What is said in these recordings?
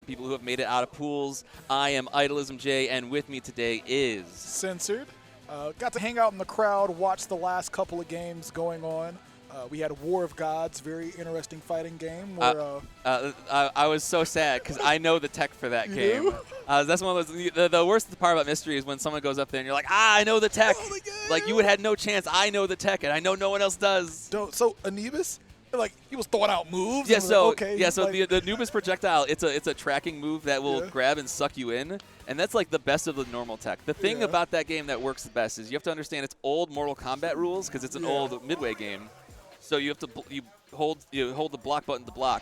people who have made it out of pools. I am Idolism J, and with me today is Censored. Got to hang out in the crowd, watch the last couple of games going on. We had War of Gods, very interesting fighting game. Where, I was so sad because I know the tech for that game. do? That's one of those. The worst part about Mystery is when someone goes up there and you're like, I know the tech. Oh my God. Like you would had no chance. I know the tech, and I know no one else does. So Anubis, like he was throwing out moves. Yeah, and so okay, yeah, so like, the Nubis projectile, it's a tracking move that will grab and suck you in, and that's like the best of the normal tech. The thing about that game that works the best is you have to understand it's old Mortal Kombat rules because it's an old Midway game. So you have to you hold the block button to block,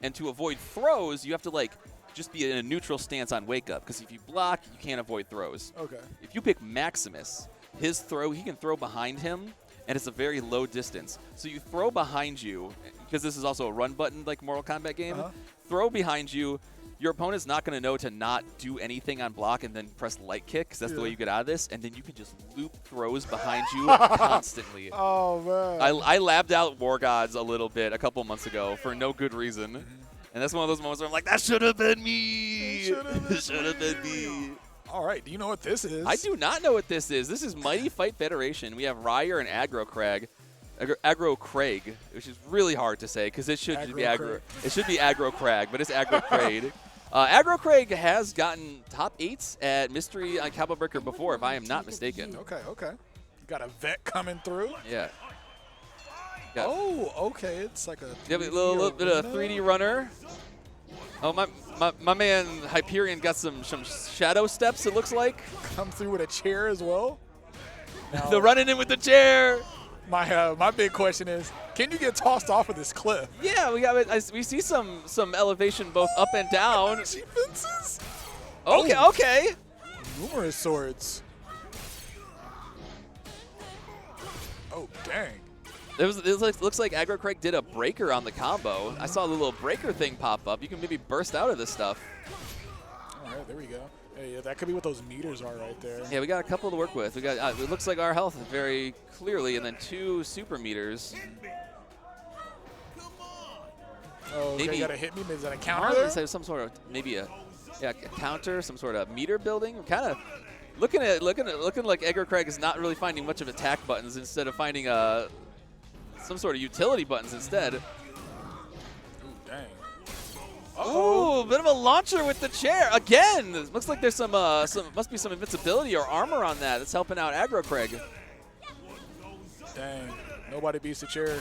and to avoid throws, you have to like just be in a neutral stance on wake up because if you block, you can't avoid throws. Okay. If you pick Maximus, his throw, he can throw behind him, and it's a very low distance. So you throw behind you, because this is also a run button like Mortal Kombat game, throw behind you, your opponent's not going to know to not do anything on block and then press light kick, because that's the way you get out of this, and then you can just loop throws behind you constantly. Oh, man. I labbed out War Gods a little bit a couple months ago for no good reason, and that's one of those moments where I'm like, that should have been me! It should have been me! All right, do you know what this is? I do not know what this is. This is Mighty Fight Federation. We have Ryer and Aggro Craig. Aggro Craig, which is really hard to say because it should be Aggro. It should be Aggro Craig, but it's Aggro Craig. Aggro Craig has gotten top 8s at Mystery on Cowboy Breaker before, if I am not mistaken. Okay. Got a vet coming through. Yeah. Oh, okay. It's like a little bit of 3D runner. Oh, my man Hyperion got some shadow steps, it looks like. Come through with a chair as well. Now, The running in with the chair. my big question is, can you get tossed off of this cliff? Yeah, we see some elevation both up and down. She fences. Okay. Numerous swords. Oh, dang. Looks like Aggro Craig did a breaker on the combo. I saw the little breaker thing pop up. You can maybe burst out of this stuff. All right, there we go. Hey, yeah, that could be what those meters are right there. Yeah, we got a couple to work with. We got it looks like our health very clearly, and then 2 super meters. Oh, okay, maybe you gotta hit me. Is that a I counter would there? say some sort of maybe a counter, some sort of meter building. Kind of looking like Aggro Craig is not really finding much of attack buttons instead of finding some sort of utility buttons instead. Ooh, dang. Ooh, bit of a launcher with the chair again. Looks like there's some must be some invincibility or armor on that. That's helping out Aggro Craig. Dang. Nobody beats the chair.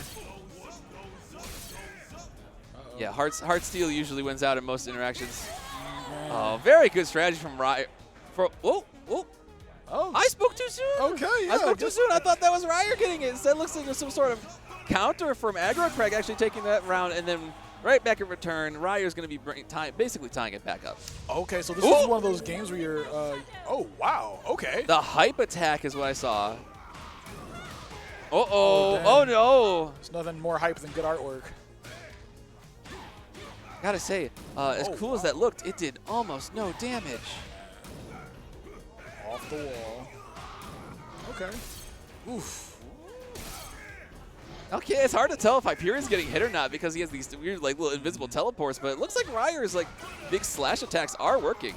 Yeah, Heart Steel usually wins out in most interactions. Man. Oh, very good strategy from Ryer. Whoa. Oh. I spoke too soon. Okay, yeah. I spoke too soon. I thought that was Ryer getting it. Instead, it looks like there's some sort of counter from Aggro Craig actually taking that round, and then right back in return, Ryer's going to be basically tying it back up. Okay, so this is one of those games where you're. Oh, wow. Okay. The hype attack is what I saw. Oh, dang. Oh no. There's nothing more hype than good artwork. Gotta say, as cool as that looked, it did almost no damage. Off the wall. Okay. Oof. Okay, it's hard to tell if Hyperion's getting hit or not because he has these weird like little invisible teleports, but it looks like Ryer's like big slash attacks are working.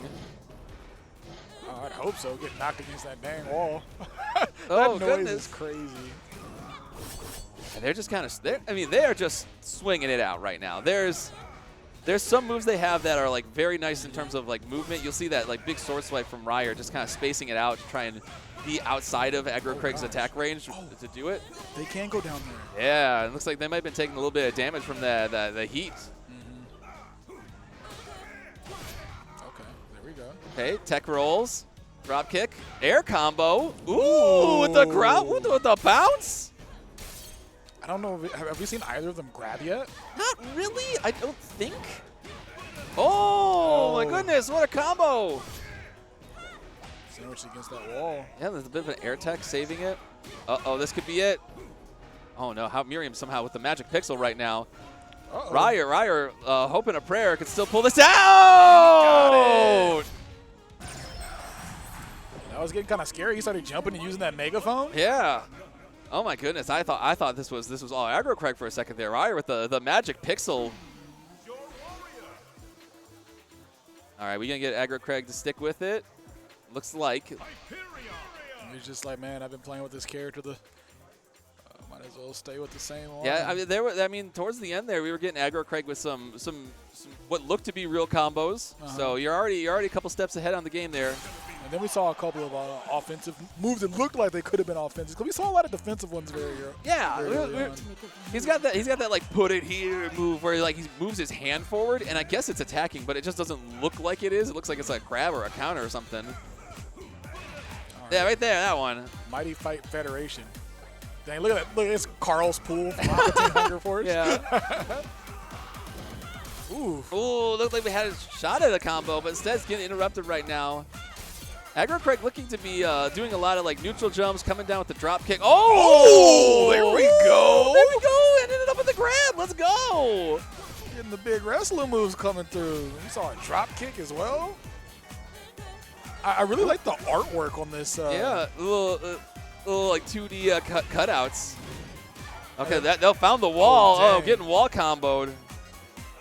Oh, I'd hope so. Get knocked against that dang wall. Oh, that noise goodness. is crazy. And they're just kind of, they are just swinging it out right now. There's some moves they have that are like very nice in terms of like movement. You'll see that like big sword swipe from Ryer, just kind of spacing it out to try and be outside of Aggro Craig's attack range to do it. They can go down there. Yeah, it looks like they might have been taking a little bit of damage from the heat. Okay, there we go. Okay, tech rolls, drop kick, air combo. Ooh, with the ground, with the bounce. I don't know. Have we seen either of them grab yet? Not really, I don't think. Oh my goodness, what a combo. Sandwiched against that wall. Yeah, there's a bit of an air tech saving it. Uh-oh, this could be it. Oh no, how Miriam somehow with the magic pixel right now. Ryer, hoping a prayer could still pull this out. That was getting kind of scary. He started jumping and using that megaphone. Yeah. Oh my goodness, I thought this was all Aggro Craig for a second there. Ryer with the magic pixel. All right, we going to get Aggro Craig to stick with it? Looks like. He's just like, man, I've been playing with this character. Might as well stay with the same one. Yeah, I mean, towards the end there, we were getting Aggro Craig with some what looked to be real combos. So you're already a couple steps ahead on the game there. And then we saw a couple of offensive moves that looked like they could have been offensive. Because we saw a lot of defensive ones very early. Yeah, he's got that like put it here move where like he moves his hand forward, and I guess it's attacking, but it just doesn't look like it is. It looks like it's like a grab or a counter or something. Yeah, right there, that one. Mighty Fight Federation. Dang, look at that. Look, it's Carl's pool from Aqua Teen Hunger Force. Yeah. Ooh. Ooh, looked like we had a shot at a combo, but instead it's getting interrupted right now. Aggro Craig looking to be doing a lot of like neutral jumps, coming down with the drop kick. Oh! There we go. There we go. It ended up with the grab. Let's go. Getting the big wrestler moves coming through. We saw a drop kick as well. I really like the artwork on this. Yeah, a little like 2D cutouts. Okay, they found the wall. Oh, getting wall comboed.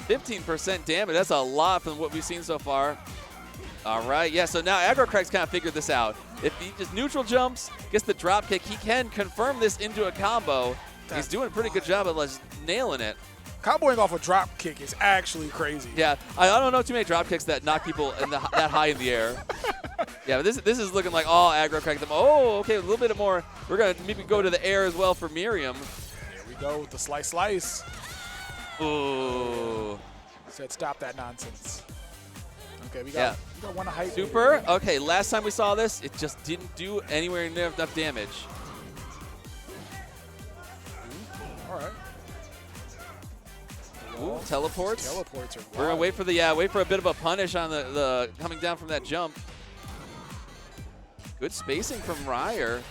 15% damage. That's a lot from what we've seen so far. All right, yeah, so now Aggro Craig's kind of figured this out. If he just neutral jumps, gets the drop kick, he can confirm this into a combo. He's doing a pretty good job of just nailing it. Comboing off a drop kick is actually crazy. Yeah, I don't know too many drop kicks that knock people that high in the air. Yeah, but this is looking like all Aggro Craig. Oh, okay, a little bit more. We're going to maybe go to the air as well for Miriam. There we go with the slice. Ooh. Said stop that nonsense. Okay, we got one height. Super. Okay, last time we saw this, it just didn't do anywhere near enough damage. All right. Ooh, teleports. Teleports are wild. We're gonna wait for a bit of a punish on the coming down from that jump. Good spacing from Ryer,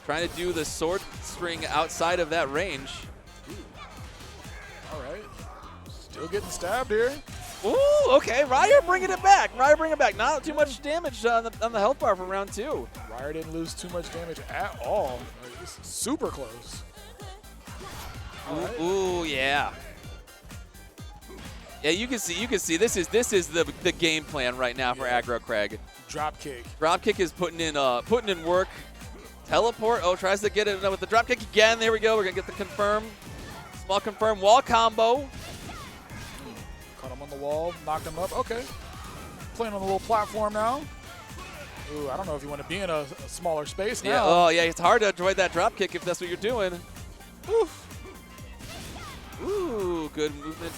trying to do the sword string outside of that range. All right, still getting stabbed here. Ooh, okay, Ryer bringing it back. Not too much damage on the health bar for round 2. Ryer didn't lose too much damage at all. This is super close. Ooh, yeah. Yeah, you can see. This is the game plan right now for Aggro Craig. Drop kick. Drop kick is putting in work. Teleport. Oh, tries to get it with the drop kick again. There we go. We're gonna get the confirm. Small confirm wall combo. Caught him on the wall. Knocked him up. Okay. Playing on the little platform now. Ooh, I don't know if you want to be in a smaller space now. Yeah. Oh, yeah. It's hard to avoid that drop kick if that's what you're doing. Oof. Ooh, good movement.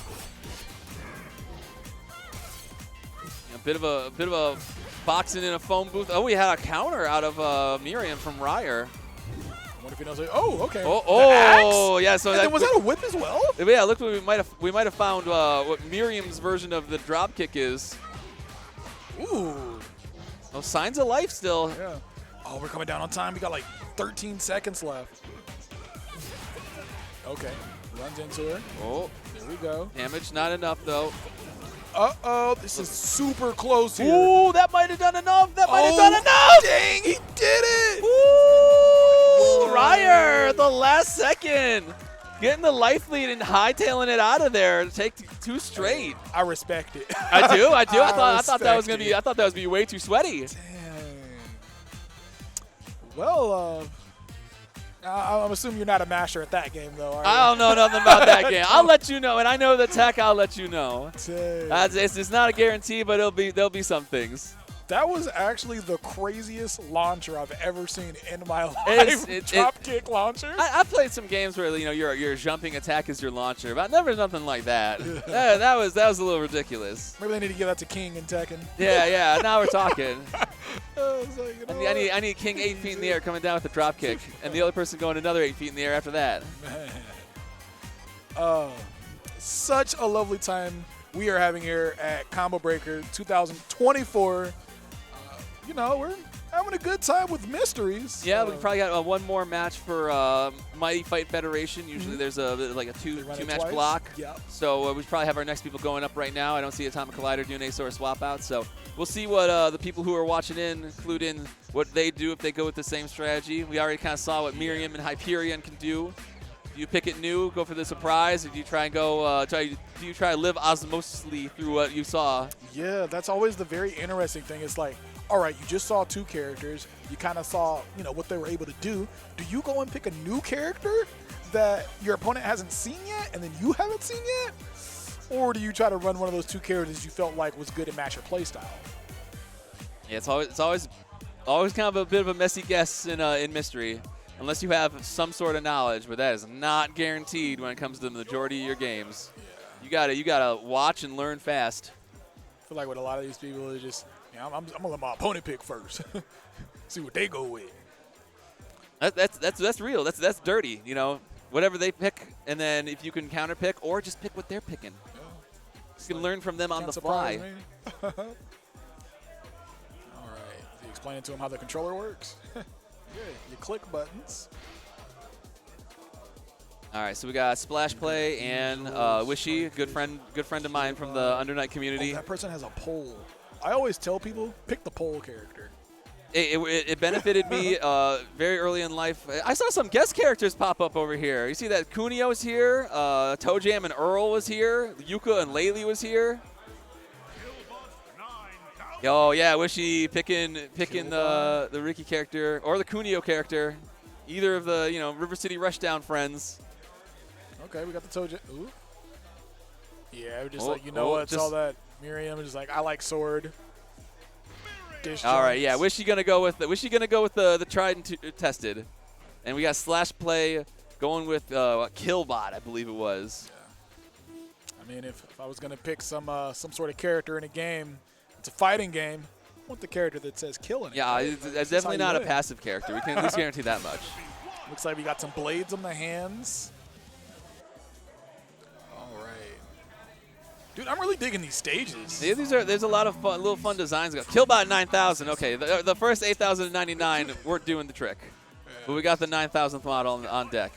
A bit of a boxing in a phone booth. Oh, we had a counter out of Miriam from Ryer. I wonder if he knows. Oh, okay. Oh, yeah. So was that a whip as well? Yeah, look, we might have found what Miriam's version of the drop kick is. Ooh. No signs of life still. Yeah. Oh, we're coming down on time. We got like 13 seconds left. Okay. Runs into her. Oh. There we go. Damage not enough though. Uh-oh, this is super close here. Ooh, that might have done enough. That might have done enough. Dang, he did it. Ooh, Ryer, at the last second. Getting the life lead and hightailing it out of there to take 2 straight. I respect it. I do. I thought that was gonna be. I thought that was gonna be way too sweaty. Dang. Well, I'm assuming you're not a master at that game, though, are you? I don't know nothing about that game. I'll let you know, and I know the tech. I'll let you know. It's not a guarantee, but there'll be some things. That was actually the craziest launcher I've ever seen in my life. Drop kick launcher. I played some games where your jumping attack is your launcher, but never nothing like that. that was a little ridiculous. Maybe they need to give that to King and Tekken. Yeah. Now we're talking. Like, I need King 8 feet in the air coming down with a drop kick, and the other person going another 8 feet in the air after that. Such a lovely time we are having here at Combo Breaker 2024. We're having a good time with mysteries. Yeah, we probably got one more match for Mighty Fight Federation. Usually there's a two-match block. Yep. So we probably have our next people going up right now. I don't see Atomic Collider doing a sort of swap out. So we'll see what the people who are watching include in what they do if they go with the same strategy. We already kind of saw what Miriam and Hyperion can do. Do you pick it new, go for the surprise, or do you try and go? Do you try to live osmosely through what you saw? Yeah, that's always the very interesting thing. It's like, all right, you just saw two characters. You kind of saw, what they were able to do. Do you go and pick a new character that your opponent hasn't seen yet and then you haven't seen yet? Or do you try to run one of those two characters you felt like was good and match your playstyle? Yeah, it's always kind of a bit of a messy guess in Mystery, unless you have some sort of knowledge, but that is not guaranteed when it comes to the majority of your games. Yeah. You gotta watch and learn fast. I feel like with a lot of these people, it's just, I'm gonna let my opponent pick first, see what they go with. That's real. That's dirty. Whatever they pick, and then if you can counter pick or just pick what they're picking, you can learn from them on the fly. All right, you explaining to him how the controller works. Good. You click buttons. All right, so we got Splash Play and Wishy, good friend of mine from the Under Night community. Oh, that person has a pole. I always tell people, pick the pole character. It benefited me very early in life. I saw some guest characters pop up over here. You see that Kunio's here, Toe Jam and Earl was here, Yuka and Laylee was here. Oh yeah, Wishy picking the Riki character or the Kunio character, either of the River City Rushdown friends. Okay, we got the Toe Jam. Ooh. Yeah, we're just what? It's all that Miriam is just like, I like sword. All right, yeah. Wishy gonna go with the tried and tested, and we got Slash Play going with Killbot, I believe it was. Yeah. I mean, if I was gonna pick some sort of character in a game, it's a fighting game. I want the character that says kill in it. Yeah, right? it's definitely not a passive character. We can at least guarantee that much. Looks like we got some blades on the hands. Dude, I'm really digging these stages. Yeah, there's a lot of little fun designs. Killbot 9000. Okay, the first 8,099 weren't doing the trick, but we got the 9,000th model on deck.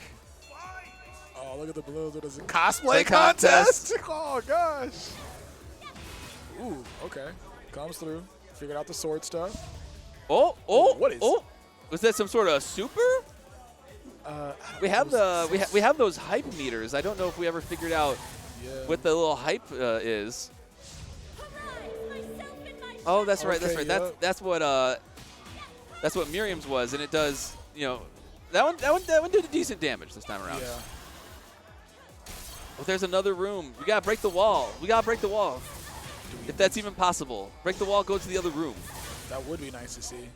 Oh, look at the balloons! What is it? Cosplay contest? Oh gosh. Ooh, okay. Comes through. Figured out the sword stuff. Oh! What is? Oh! Was that some sort of super? We have those hype meters. I don't know if we ever figured out. Yeah. What the little hype is. Oh, that's right. That's right. Yep. That's what Miriam's was, and it does. That one did decent damage this time around. Yeah. Oh, there's another room. We gotta break the wall. If that's even possible, break the wall. Go to the other room. That would be nice to see.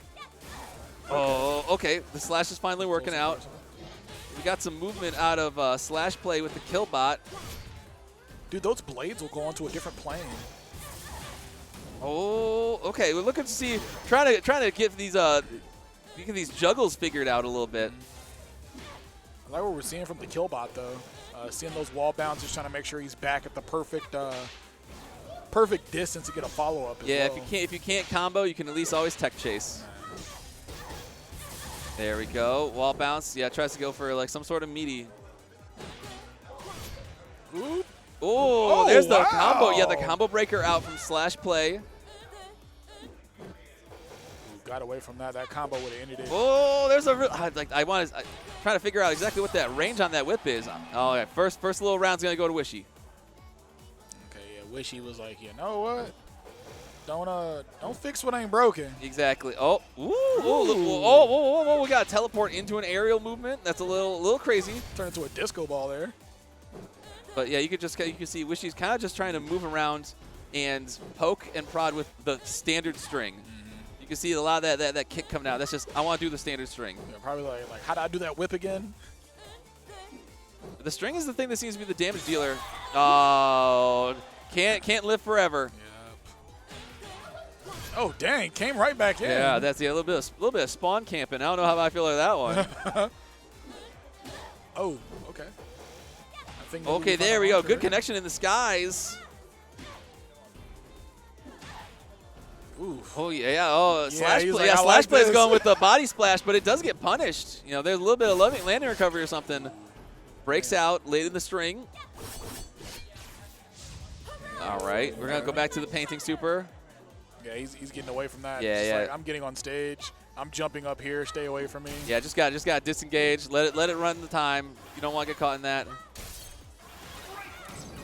Oh, okay. The slash is finally working out. We got some movement out of Slash Play with the Killbot. Dude, those blades will go onto a different plane. Oh, okay. We're looking to see, trying to get these juggles figured out a little bit. I like what we're seeing from the Killbot though. Seeing those wall bounces, trying to make sure he's back at the perfect distance to get a follow up. Yeah, well. if you can't combo, you can at least always tech chase. There we go. Wall bounce. Yeah, tries to go for like some sort of meaty. Ooh. Oh, there's the combo. Yeah, the combo breaker out from Slash Play. Got away from that. That combo would have ended it. Oh, there's a real. I'm trying to figure out exactly what that range on that whip is. Oh, yeah. First little round's gonna go to Wishy. Okay, yeah. Wishy was like, you know what? Don't fix what ain't broken. Exactly. Oh, whoa! We got to teleport into an aerial movement. That's a little crazy. Turned into a disco ball there. But yeah, you can see Wishy's kind of just trying to move around and poke and prod with the standard string. Mm-hmm. You can see a lot of that kick coming out. That's just, I want to do the standard string. Yeah, probably like how do I do that whip again? The string is the thing that seems to be the damage dealer. Oh, can't live forever. Yep. Oh dang, came right back in. Yeah, that's a little bit of spawn camping. I don't know how I feel like that one. Oh, okay. Okay, there we go. Good connection in the skies. Ooh. Oh yeah. Oh, Slash Play. Like, yeah, Slash Play is this. going with the body splash, but it does get punished. There's a little bit of landing recovery or something. Breaks out late in the string. All right, we're gonna go back to the painting super. Yeah, he's getting away from that. Yeah, Just yeah. Like, I'm getting on stage. I'm jumping up here. Stay away from me. Yeah, just got disengage. Let it run the time. You don't want to get caught in that.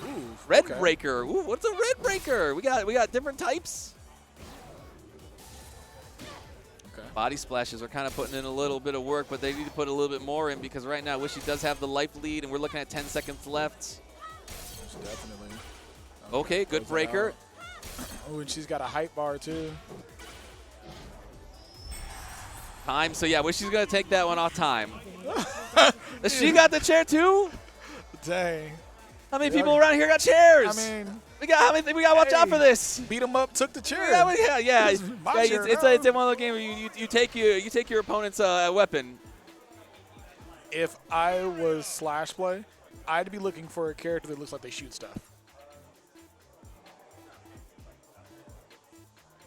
Ooh, Red okay. breaker. Ooh, what's a red breaker? We got different types. Okay. Body splashes are kind of putting in a little bit of work, but they need to put a little bit more in because right now Wishy does have the life lead, and we're looking at 10 seconds left. Most definitely. Okay, good Close it breaker. out. Oh, and she's got a hype bar too. Time. So yeah, Wishy's gonna take that one off time. She got the chair too. Dang. How many people around here got chairs? I mean, we gotta watch out for this. beat him up, took the chair. Yeah. It's my Yeah, chair it's now. one of those games where you take your opponent's weapon. If I was Slash Play, I'd be looking for a character that looks like they shoot stuff.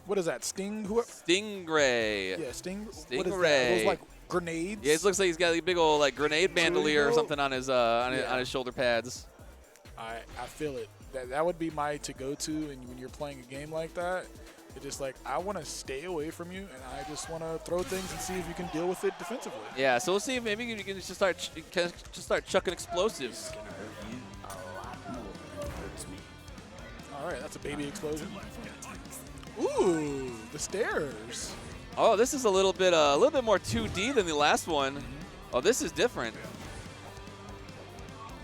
What is that? Sting? Stingray. Yeah, Sting. What is that? Stingray. Those like grenades? Yeah, it looks like he's got a big old like grenade bandolier or go. something on his on his shoulder pads. I feel it. That would be my to-go-to, and when you're playing a game like that, it's just like, I want to stay away from you, and I just want to throw things and see if you can deal with it defensively. Yeah, so we'll see if maybe you can just start chucking explosives. All right, that's a baby explosion. Ooh, the stairs. Oh, this is a little bit more 2D than the last one. Oh, this is different.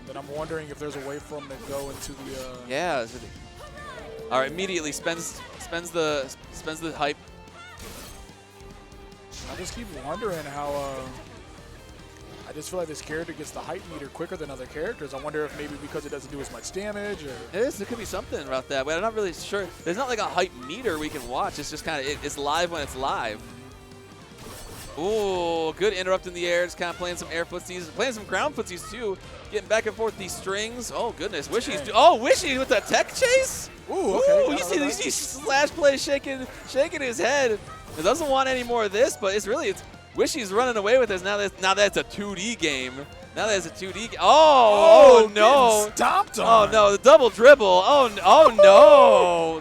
Then I'm wondering if there's a way for him to go into the. Yeah. All right, immediately spends the hype. I just keep wondering how. I just feel like this character gets the hype meter quicker than other characters. I wonder if maybe because it doesn't do as much damage, or. There could be something about that, but I'm not really sure. There's not like a hype meter we can watch. It's just kind of it's live when it's live. Ooh, good interrupt in the air. Just kind of playing some air footsies, playing some ground footsies too. Getting back and forth these strings. Oh goodness, Wishy's. Oh, Wishy with the tech chase. Ooh, okay. Ooh, you see Slash Play shaking his head. He doesn't want any more of this, but it's Wishy's running away with this now that's a 2D game. Now that it's a 2D game. Oh no. Stomped on. Oh no, the double dribble. Oh no.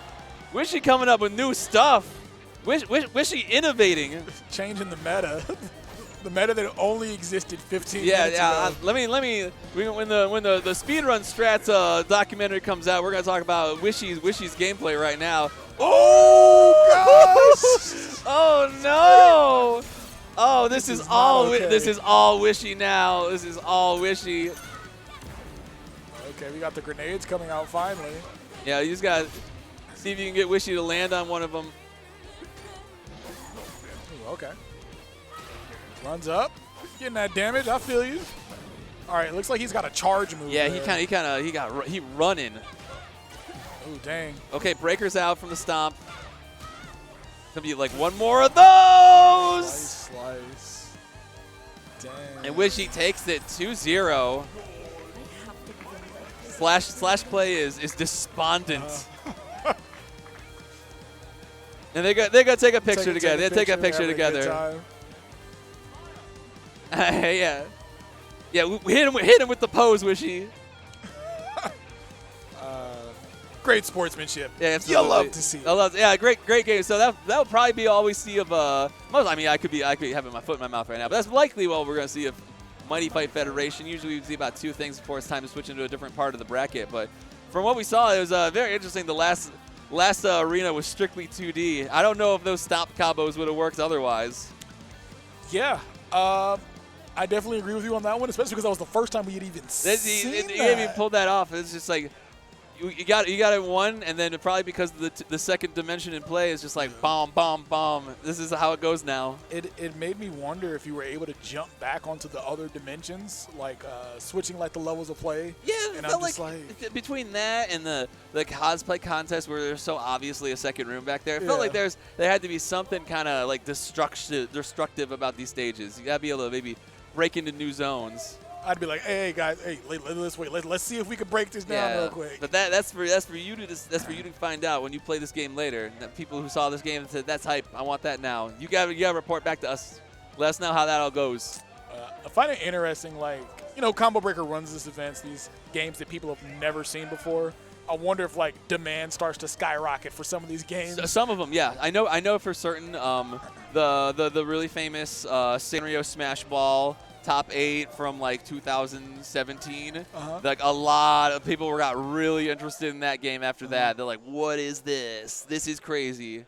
Wishy coming up with new stuff. Wishy innovating. Changing the meta. The meta that only existed 15 Yeah, minutes ago. When the speedrun strats documentary comes out, we're gonna talk about Wishy's gameplay right now. Oh gosh! Oh no! Oh, this is all okay. this is all Wishy now. This is all Wishy. Okay, we got the grenades coming out finally. Yeah, you just gotta see if you can get Wishy to land on one of them. Ooh, okay. Runs up, getting that damage. I feel you. All right, looks like he's got a charge move. Yeah, there. he running. Ooh, dang. Okay, breakers out from the stomp. Gonna be like one more of those. Slice. Dang. And Wishy takes it 2-0. Slash Play is despondent. And they got take a picture together. They take a picture having a good together. time. Yeah. We hit him with the pose, Wishy. Great sportsmanship. Yeah, absolutely. You'll love to see it. Yeah, great game. So that would probably be all we see of. I could have my foot in my mouth right now, but that's likely what we're gonna see of Mighty Fight Federation. Usually we see about 2 things before it's time to switch into a different part of the bracket. But from what we saw, it was very interesting. The last arena was strictly 2D. I don't know if those stop combos would have worked otherwise. Yeah. I definitely agree with you on that one, especially because that was the first time we had even seen You that. even pulled that off. It's just like you got it one, and then probably because the second dimension in play is just like bomb, bomb, bomb. This is how it goes now. It made me wonder if you were able to jump back onto the other dimensions, like switching like the levels of play. Yeah, and it felt like between that and the cosplay contest where there's so obviously a second room back there, it felt like there had to be something kind of like destructive about these stages. You gotta be able to maybe break into new zones. I'd be like, hey guys, let's wait. Let's see if we can break this down real quick. But that's for you to find out when you play this game later. That people who saw this game and said that's hype, I want that now. You gotta report back to us. Let us know how that all goes. I find it interesting, like, Combo Breaker runs this events, these games that people have never seen before. I I wonder if like demand starts to skyrocket for some of these games. Some of them, yeah. I know for certain. The really famous Sanrio Smash Ball top 8 from like 2017. Like a lot of people got really interested in that game after that. They're like, "What is this? This is crazy."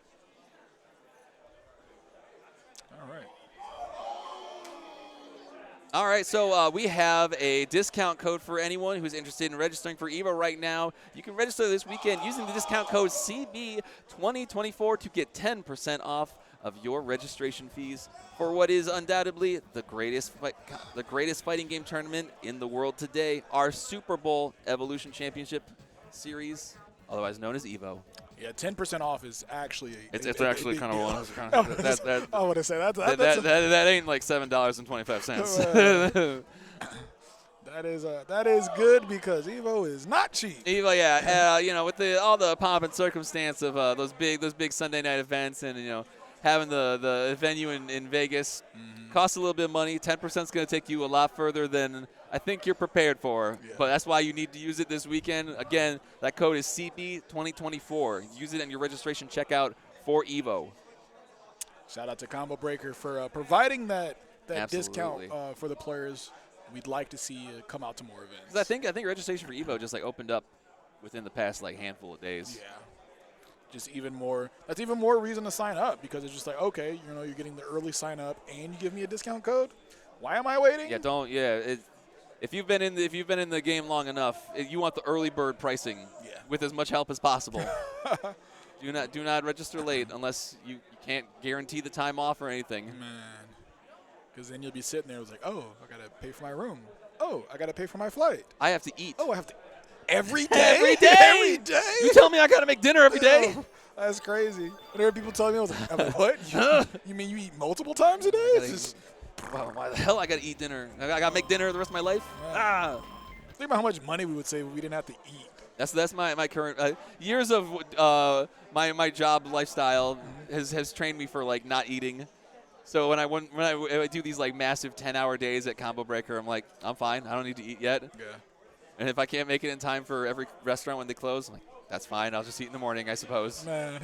All right, so we have a discount code for anyone who's interested in registering for EVO right now. You can register this weekend using the discount code CB2024 to get 10% off of your registration fees for what is undoubtedly the greatest fighting game tournament in the world today, our Super Bowl Evolution Championship Series, otherwise known as EVO. Yeah, 10% off is actually it's actually kind of one. I would have said that ain't like $7.25. That is good because EVO is not cheap. EVO, yeah, you know, with all the pomp and circumstance of those big Sunday night events, and you know, having the venue in Vegas costs a little bit of money. 10% is going to take you a lot further than I think you're prepared for, but that's why you need to use it this weekend. Again, that code is CB2024. Use it in your registration checkout for EVO. Shout out to Combo Breaker for providing that discount for the players. We'd like to see come out to more events. I think registration for EVO just like opened up within the past like handful of days. Yeah. Just even more. That's even more reason to sign up because it's just like, okay, you know, you're getting the early sign up and you give me a discount code. Why am I waiting? Yeah, if you've been in the game long enough, you want the early bird pricing with as much help as possible. do not register late unless you can't guarantee the time off or anything. Man, because then you'll be sitting there. It's like, oh, I gotta pay for my room. Oh, I gotta pay for my flight. I have to eat. Oh, I have to. Every day? Every day? You tell me I got to make dinner every day? Oh, that's crazy. Whenever people tell me, I was like, what? You mean you eat multiple times a day? Wow, why the hell I got to eat dinner? I got to make dinner the rest of my life? Think about how much money we would save if we didn't have to eat. That's my current years of my job lifestyle has trained me for like not eating. So when I do these like massive 10-hour days at Combo Breaker, I'm like, I'm fine. I don't need to eat yet. Yeah. And if I can't make it in time for every restaurant when they close, I'm like, that's fine. I'll just eat in the morning, I suppose. Man,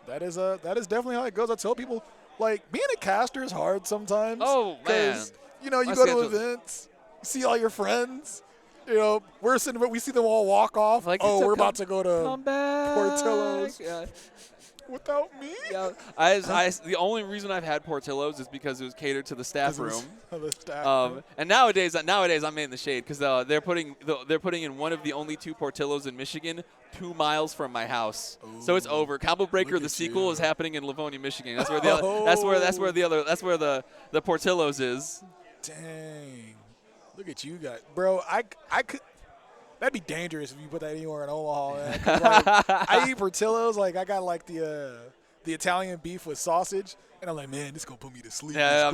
that is definitely how it goes. I tell people, like, being a caster is hard sometimes. Oh, man. You know, you go to events, you see all your friends. You know, we see them all walk off. Like, we're about to go to Portillo's. Yeah. Without me? Yeah. The only reason I've had Portillo's is because it was catered to the staff room. And nowadays I'm in the shade because they're putting in one of the only 2 Portillo's in Michigan 2 miles from my house. Ooh, so it's over. Combo Breaker the sequel is happening in Livonia, Michigan. That's where that's where the Portillo's is. Dang. Look at you guys. Bro, I could. That'd be dangerous if you put that anywhere in Omaha. Man. Like, I eat Portillo's. Like, I got, like, the Italian beef with sausage. And I'm like, man, this is going to put me to sleep. Yeah,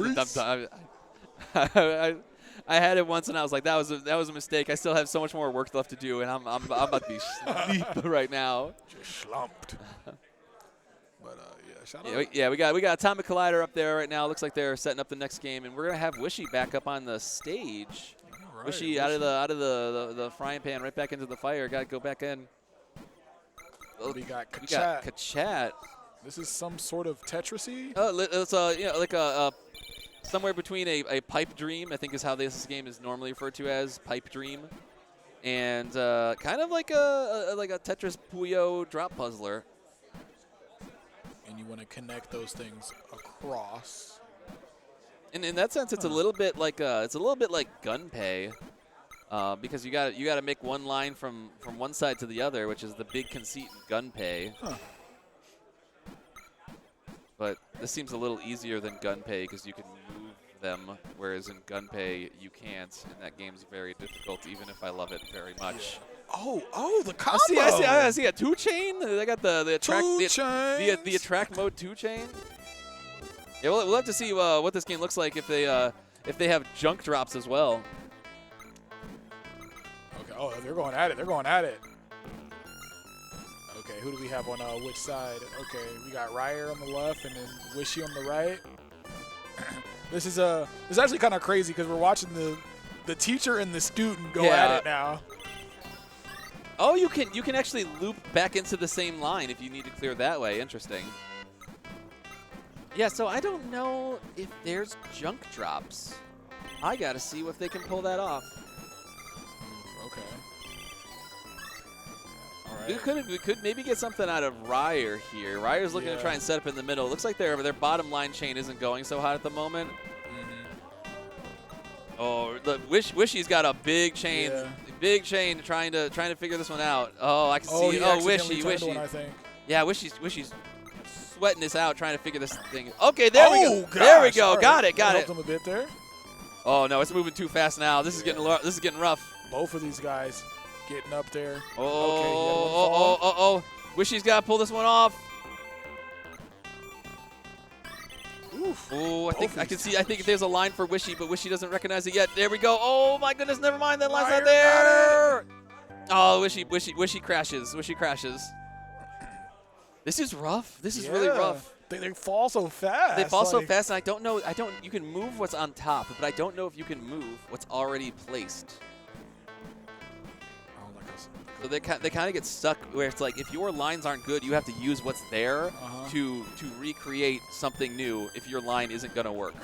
I had it once, and I was like, that was a mistake. I still have so much more work left to do, and I'm about to be asleep right now. Just slumped. But, shout out. Yeah, we got Atomic Collider up there right now. Looks like they're setting up the next game. And we're going to have Wishy back up on the stage. Right, Wishy out of the frying pan right back into the fire. Got to go back in. We got Kachat. Kachat. This is some sort of Tetris-y? It's like a somewhere between a pipe dream, I think is how this game is normally referred to as, pipe dream, and kind of like a Tetris Puyo drop puzzler. And you want to connect those things across. And in that sense, it's a little bit like Gunpei, because you got to make one line from one side to the other, which is the big conceit in Gunpei. But this seems a little easier than Gunpei because you can move them, whereas in Gunpei you can't, and that game's very difficult, even if I love it very much. Oh, the combo! I see a 2-chain. They got the attract mode 2-chain. Yeah, we'll have to see what this game looks like if they have junk drops as well. Okay. Oh, they're going at it. Okay, who do we have on which side? Okay, we got Ryer on the left and then Wishy on the right. This is actually kind of crazy because we're watching the teacher and the student go at it now. Oh, you can actually loop back into the same line if you need to clear that way. Interesting. Yeah, so I don't know if there's junk drops. I gotta see if they can pull that off. Okay. All right. We could maybe get something out of Ryer here. Ryer's looking to try and set up in the middle. Looks like their bottom line chain isn't going so hot at the moment. Oh, the Wishy's got a big chain. Yeah. Big chain trying to figure this one out. Oh, I can see. He Oh, accidentally Wishy. turned one, I think. Yeah, Wishy's sweating this out, trying to figure this thing. Okay, there we go. Gosh. There we go. Right. Got it. Helped him a bit there. Oh no, it's moving too fast now. This is getting rough. Both of these guys getting up there. Oh. Wishy's got to pull this one off. Oof. Oh, I think there's a line for Wishy, but Wishy doesn't recognize it yet. There we go. Oh my goodness, never mind. That line's not there. Oh, Wishy crashes. Wishy crashes. This is rough. This is really rough. They fall so fast. They fall so fast, and I don't know. You can move what's on top, but I don't know if you can move what's already placed. So they kind of get stuck where it's like if your lines aren't good, you have to use what's there to recreate something new if your line isn't going to work.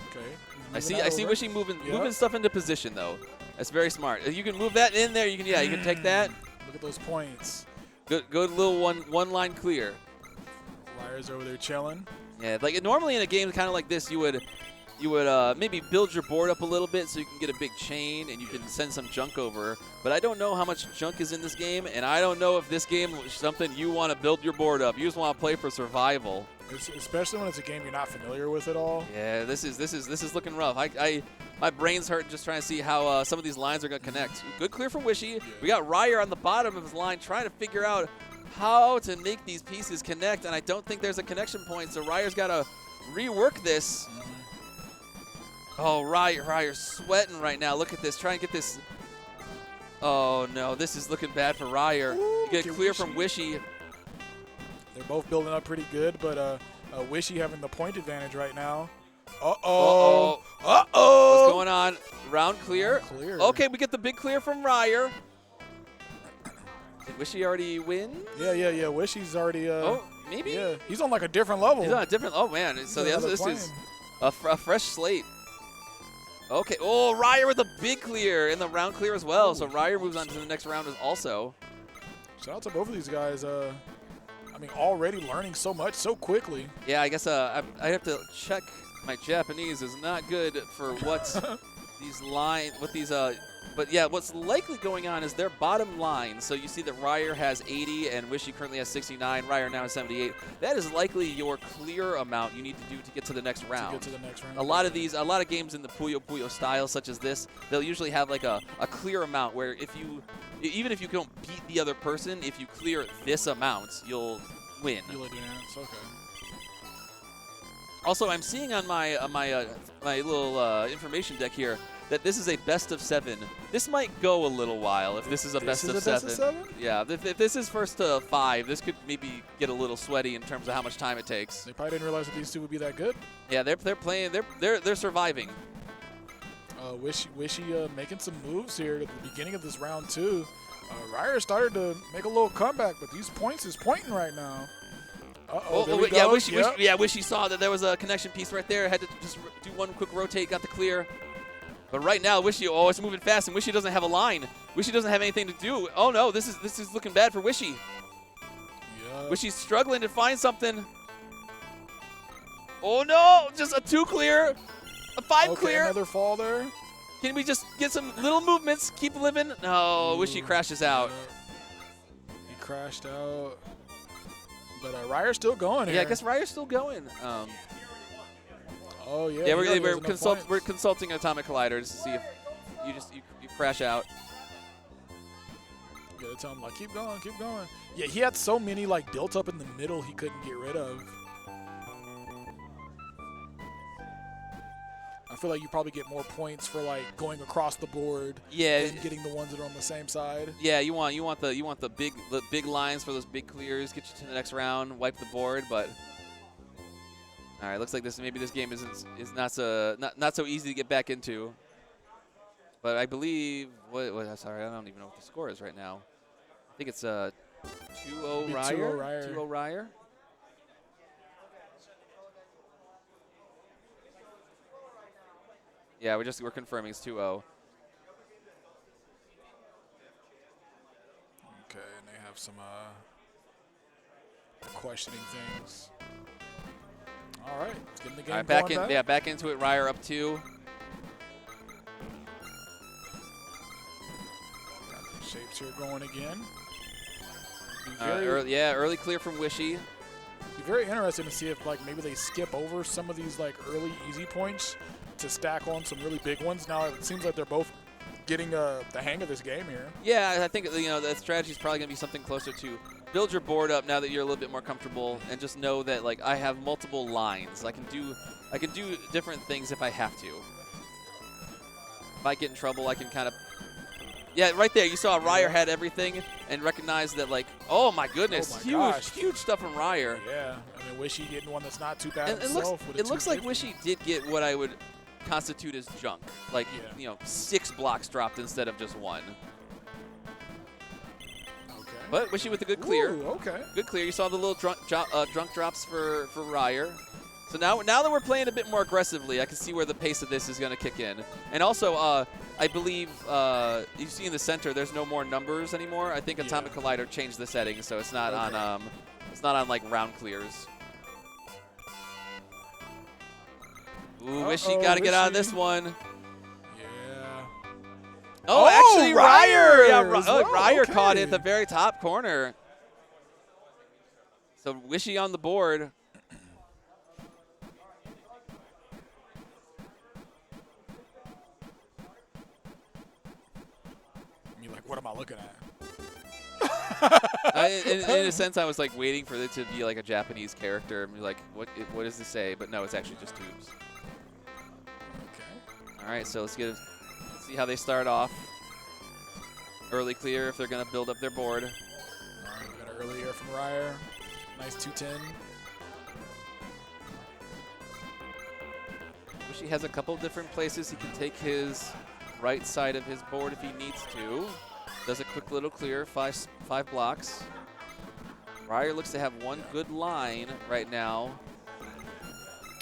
Okay. I see Wishy moving stuff into position though. That's very smart. If you can move that in there, you can take that. Look at those points. Good little one line clear. Ryer's over there chilling. Yeah, like normally in a game kind of like this, you would maybe build your board up a little bit so you can get a big chain and you can send some junk over. But I don't know how much junk is in this game, and I don't know if this game is something you want to build your board up. You just want to play for survival. Especially when it's a game you're not familiar with at all. Yeah, this is looking rough. My brain's hurting just trying to see how some of these lines are going to connect. Good clear from Wishy. Yeah. We got Ryer on the bottom of his line trying to figure out how to make these pieces connect, and I don't think there's a connection point, so Ryer's got to rework this. Oh, Ryer's sweating right now. Look at this. Try and get this. Oh, no. This is looking bad for Ryer. You get clear from Wishy. They're both building up pretty good, but Wishy having the point advantage right now. Uh-oh. What's going on? Round clear. Clear. Okay, we get the big clear from Ryer. Did Wishy already win? Yeah. Wishy's already. Maybe? Yeah, he's on like a different level. He's on a different. Oh, man. So this is a fresh slate. Okay. Oh, Ryer with a big clear in the round clear as well. So Ryer moves on to the next round also. Shout out to both of these guys. Already learning so much so quickly. Yeah, I guess I have to check. My Japanese is not good for what but yeah, what's likely going on is their bottom line. So you see that Ryer has 80 and Wishy currently has 69. Ryer now has 78. That is likely your clear amount you need to do to get to the next round. A lot of games in the Puyo Puyo style, such as this, they'll usually have like a clear amount where even if you don't beat the other person, if you clear this amount, you'll win. You'll advance. Okay. Also, I'm seeing on my my little information deck here that this is a best of 7. This might go a little while if this is a best of 7. Yeah, if this is first to 5, this could maybe get a little sweaty in terms of how much time it takes. They probably didn't realize that these two would be that good. Yeah, they're playing. They're surviving. Wishy making some moves here at the beginning of this round 2. Ryer started to make a little comeback, but these points is pointing right now. Wishy saw that there was a connection piece right there. Had to just do one quick rotate, got the clear. But right now, Wishy, it's moving fast, and Wishy doesn't have a line. Wishy doesn't have anything to do. Oh no, this is looking bad for Wishy. Yeah. Wishy's struggling to find something. Oh no, just a 2 clear, a 5 clear. Another fall there. Can we just get some little movements? Keep living. No, Wishy crashes out. He crashed out. But Ryer's still going here. Yeah, I guess Ryer's still going. Oh yeah. Yeah, we're consulting Atomic Collider to see if you crash out. You gotta tell him like keep going. Yeah, he had so many like built up in the middle he couldn't get rid of. I feel like you probably get more points for like going across the board. Yeah. Than getting the ones that are on the same side. Yeah, you want the big lines for those big clears, get you to the next round, wipe the board, but. All right, looks like this game is not so easy to get back into. But I believe sorry, I don't even know what the score is right now. I think it's 2-0 Ryer. 2-0 Ryer. Yeah, we're confirming it's 2-0. Okay, and they have some questioning things. All right, let's get in the game. All right, back into it. Ryer up 2. Got the shapes here going again. Early clear from Wishy. Be very interesting to see if like maybe they skip over some of these like early easy points to stack on some really big ones. Now it seems like they're both getting the hang of this game here. Yeah, I think the strategy is probably going to be something closer to build your board up now that you're a little bit more comfortable, and just know that like I have multiple lines. I can do different things if I have to. If I get in trouble, I can kind of. Yeah, right there. You saw Ryer had everything and recognized that, like, oh my goodness, huge stuff from Ryer. Yeah, I mean, Wishy getting one that's not too bad and himself. It looks like Wishy did get what I would constitute as junk. Like, 6 blocks dropped instead of just 1. Okay. But Wishy with a good clear. Ooh, okay. Good clear. You saw the little drunk drops for Ryer. So now that we're playing a bit more aggressively, I can see where the pace of this is going to kick in. And also, I believe you see in the center, there's no more numbers anymore. I think Atomic Collider changed the settings, so it's not on like round clears. Ooh, Wishy got to get out of this one. Yeah. Oh, actually, Ryer. Yeah, Ryer okay. caught it at the very top corner. So Wishy on the board. What am I looking at? In a sense, I was like waiting for it to be like a Japanese character. I'm like, what does this say? But no, it's actually just tubes. Okay. All right, so let's see how they start off. Early clear if they're going to build up their board. All right, we got an early air from Ryer. Nice 210. Wishy has a couple different places he can take his right side of his board if he needs to. Does a quick little clear, five blocks. Ryer looks to have one good line right now.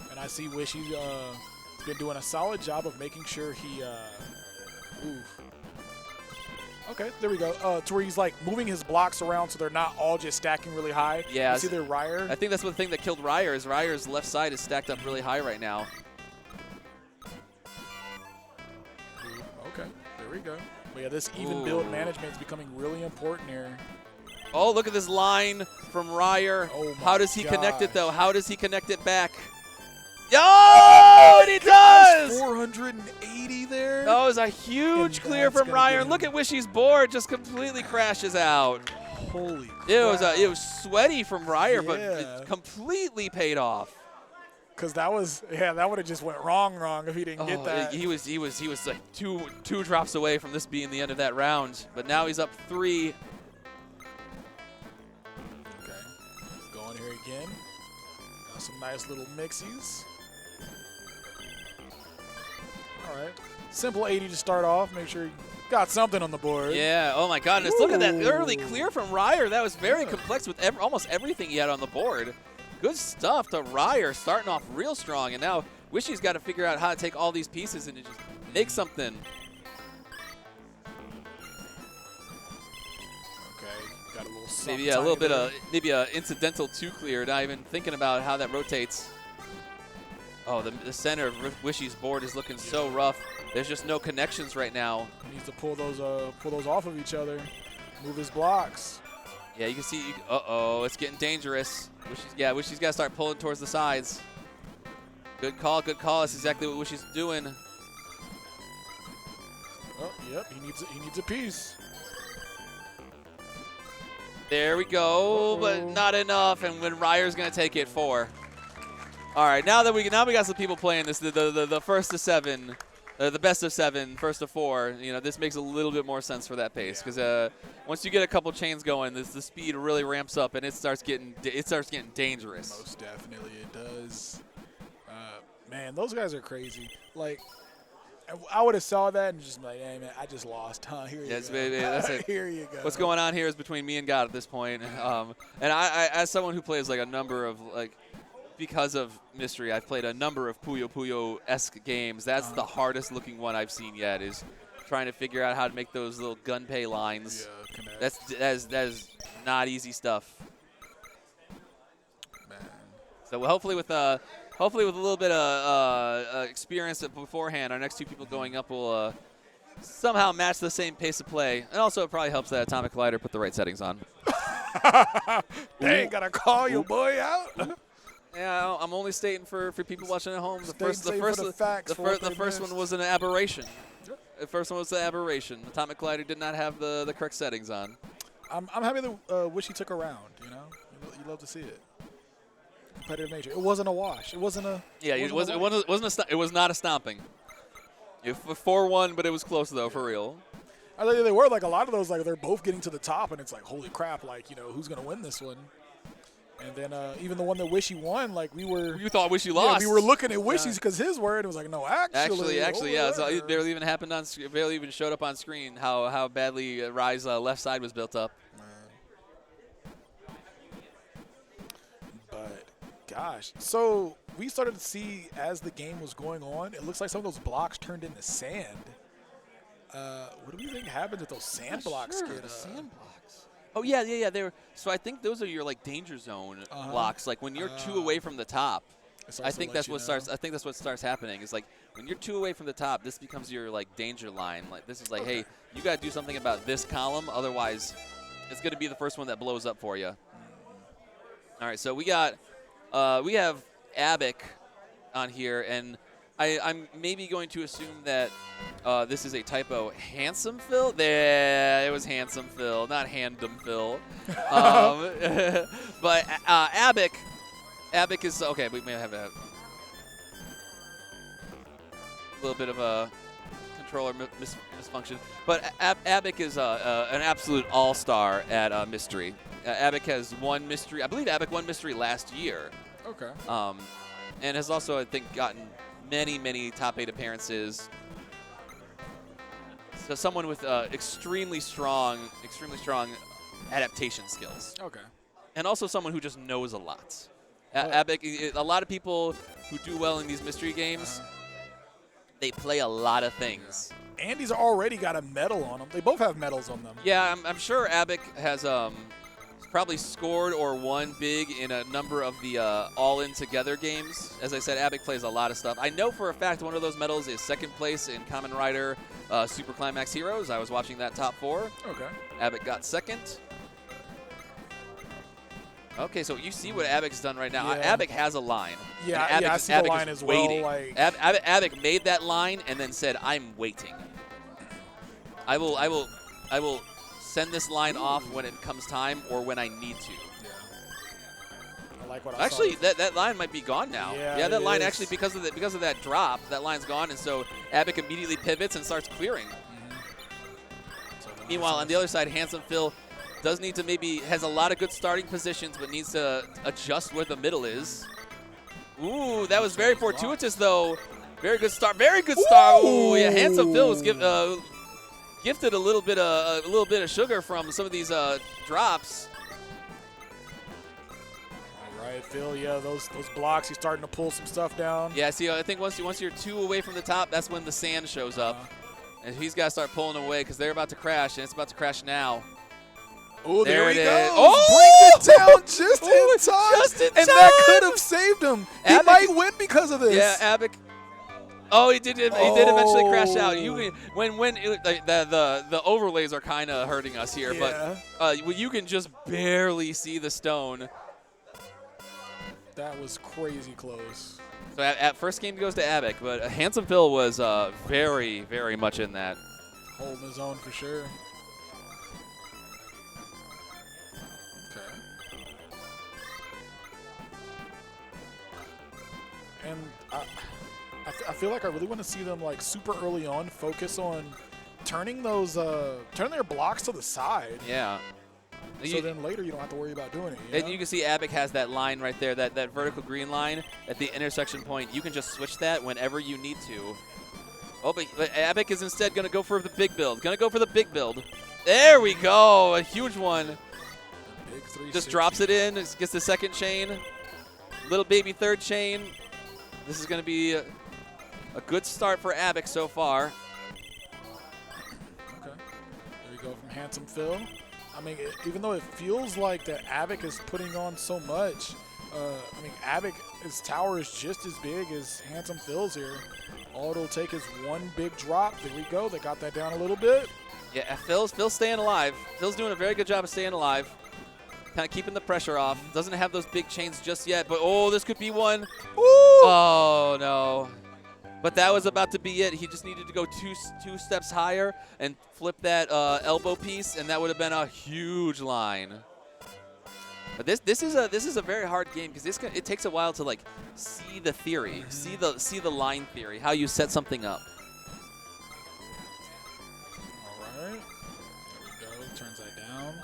And I see Wishy's been doing a solid job of making sure he Okay, there we go. To where he's like moving his blocks around so they're not all just stacking really high. Yeah. You see there Ryer. I think that's the thing that killed Ryer is Ryer's left side is stacked up really high right now. Okay, there we go. But yeah, this even build management is becoming really important here. Oh, look at this line from Ryer. Oh How does he connect it, though? How does he connect it back? Oh, and he does! 480 there. That was a huge clear from Ryer. Look at Wishy's board just completely crashes out. Holy crap. It was sweaty from Ryer, but it completely paid off. Because that would have just went wrong if he didn't get that. He was like two drops away from this being the end of that round, but now he's up 3. Okay, going here again. Got some nice little mixies. All right, simple 80 to start off. Make sure you got something on the board. Yeah. Oh my goodness! Look at that early clear from Ryer. That was very complex with almost everything he had on the board. Good stuff to Ryer, starting off real strong, and now Wishy's got to figure out how to take all these pieces and just make something. Okay, got a little something. Maybe a little bit of a incidental 2 clear. Not even thinking about how that rotates. Oh, the center of Wishy's board is looking so rough. There's just no connections right now. He needs to pull those off of each other, move his blocks. Yeah, you can see. Uh-oh, it's getting dangerous. Wishy's got to start pulling towards the sides. Good call, good call. That's exactly what Wishy's doing. Oh, yep, he needs a piece. There we go, but not enough. And when Ryer's gonna take it 4. All right, now we got some people playing this. The first to 7. The best of 7, first of 4, this makes a little bit more sense for that pace because once you get a couple chains going, the speed really ramps up and it starts getting dangerous. Most definitely it does. Man, those guys are crazy. Like, I would have saw that and just been like, hey, man, I just lost. Huh, here you Yes, go. baby, that's it. Here you go. What's going on here is between me and God at this point. And I, as someone who plays like a number of because of Mystery, I've played a number of Puyo Puyo-esque games. That's the hardest looking one I've seen yet, is trying to figure out how to make those little gunpei lines. Yeah, That is not easy stuff. man. So hopefully with a little bit of experience beforehand, our next two people going up will somehow match the same pace of play. And also it probably helps that Atomic Collider put the right settings on. Dang, gotta call your boy out. Yeah, I'm only stating for people watching at home. The first one was an aberration. Yep. The first one was an aberration. Atomic Collider did not have the correct settings on. I'm happy that wish he took a round. You know, you love to see it. Competitive nature. It wasn't a wash. It wasn't a. Yeah, it was not a stomping. 4-1, but it was close though, for real. I think they were like a lot of those. Like they're both getting to the top, and it's like, holy crap! Like who's gonna win this one? And then even the one that Wishy won, like You thought Wishy lost. Yeah, we were looking at Wishy's because his word. It was like, no, actually, yeah. So it barely even happened on. Barely even showed up on screen. How badly Rai's left side was built up. But gosh, so we started to see as the game was going on, it looks like some of those blocks turned into sand. What do you think happens if those sand blocks get? Sand blocks. Oh yeah. They were. So I think those are your danger zone blocks. Like when you're 2 away from the top. I think that's what starts. I think that's what starts happening. Is like when you're 2 away from the top, this becomes your danger line. Like this is like, hey, you got to do something about this column, otherwise, it's going to be the first one that blows up for you. All right, so we have Abic on here, and I'm maybe going to assume that this is a typo. Handsome Phil? There, it was Handsome Phil, not Handum Phil. But Abic is okay. We may have a little bit of a controller misfunction, but Abic is an absolute all-star at Mystery. Abic has won Mystery. I believe Abic won Mystery last year. Okay. And has also, I think, gotten many top 8 appearances. So someone with extremely strong adaptation skills. Okay. And also someone who just knows a lot. Abic, a lot of people who do well in these Mystery games, they play a lot of things. Yeah. Andy's already got a medal on them. They both have medals on them. Yeah, I'm sure Abic has probably scored or won big in a number of the all-in together games. As I said, Abic plays a lot of stuff. I know for a fact one of those medals is second place in Kamen Rider Super Climax Heroes. I was watching that top 4. Okay. Abic got second. Okay, so you see what Abic's done right now. Yeah. Abic has a line. Yeah, I see Abic the line is as waiting. well. Like Abic made that line and then said, "I'm waiting. I will send this line off when it comes time or when I need to." Yeah. I like what I Actually, saw. that line might be gone now. Yeah, that line is. actually because of that drop, that line's gone, and so Abic immediately pivots and starts clearing. So Meanwhile, on the other side, Handsome Phil does need to has a lot of good starting positions, but needs to adjust where the middle is. Ooh, that was very fortuitous though. Very good start. Very good start. Ooh, yeah. Handsome Phil was gifted a little bit of sugar from some of these drops. All right, Phil. Yeah, those blocks. He's starting to pull some stuff down. Yeah. See, I think once you're 2 away from the top, that's when the sand shows up, and he's got to start pulling away because they're about to crash, and it's about to crash now. Oh, there he it goes. is. Oh! Brings it down just in time. Just in and time. that could have saved him. He Abic- might win because of this. Yeah, Abic. Oh, he did eventually crash out. The overlays are kind of hurting us here, Yeah. but you can just barely see the stone. That was crazy close. So at first game goes to Abic, but Handsome Phil was very much in that. Holding his own for sure. And I feel like I really want to see them like super early on focus on turning their blocks to the side. Yeah. So then later you don't have to worry about doing it. And you can see Abic has that line right there, that vertical green line at the intersection point. You can just switch that whenever you need to. Oh, but Abic is instead going to go for the big build. Going to go for the big build. There we go. A huge one. Big 360. Just drops it in. Gets the second chain. Little baby third chain. This is going to be a good start for Abic so far. Okay. There we go from Handsome Phil. I mean, even though it feels like that Abic is putting on so much, I mean, Abic's tower is just as big as Handsome Phil's here. All it'll take is one big drop. There we go. They got that down a little bit. Yeah, Phil's staying alive. Phil's doing a very good job of staying alive. Kind of keeping the pressure off. Doesn't have those big chains just yet, but oh, this could be one. Ooh. Oh, no. But that was about to be it. He just needed to go two steps higher and flip that elbow piece, and that would have been a huge line. But this is a very hard game because it takes a while to like see the theory, see the line theory, how you set something up. All right, there we go. Turns that down.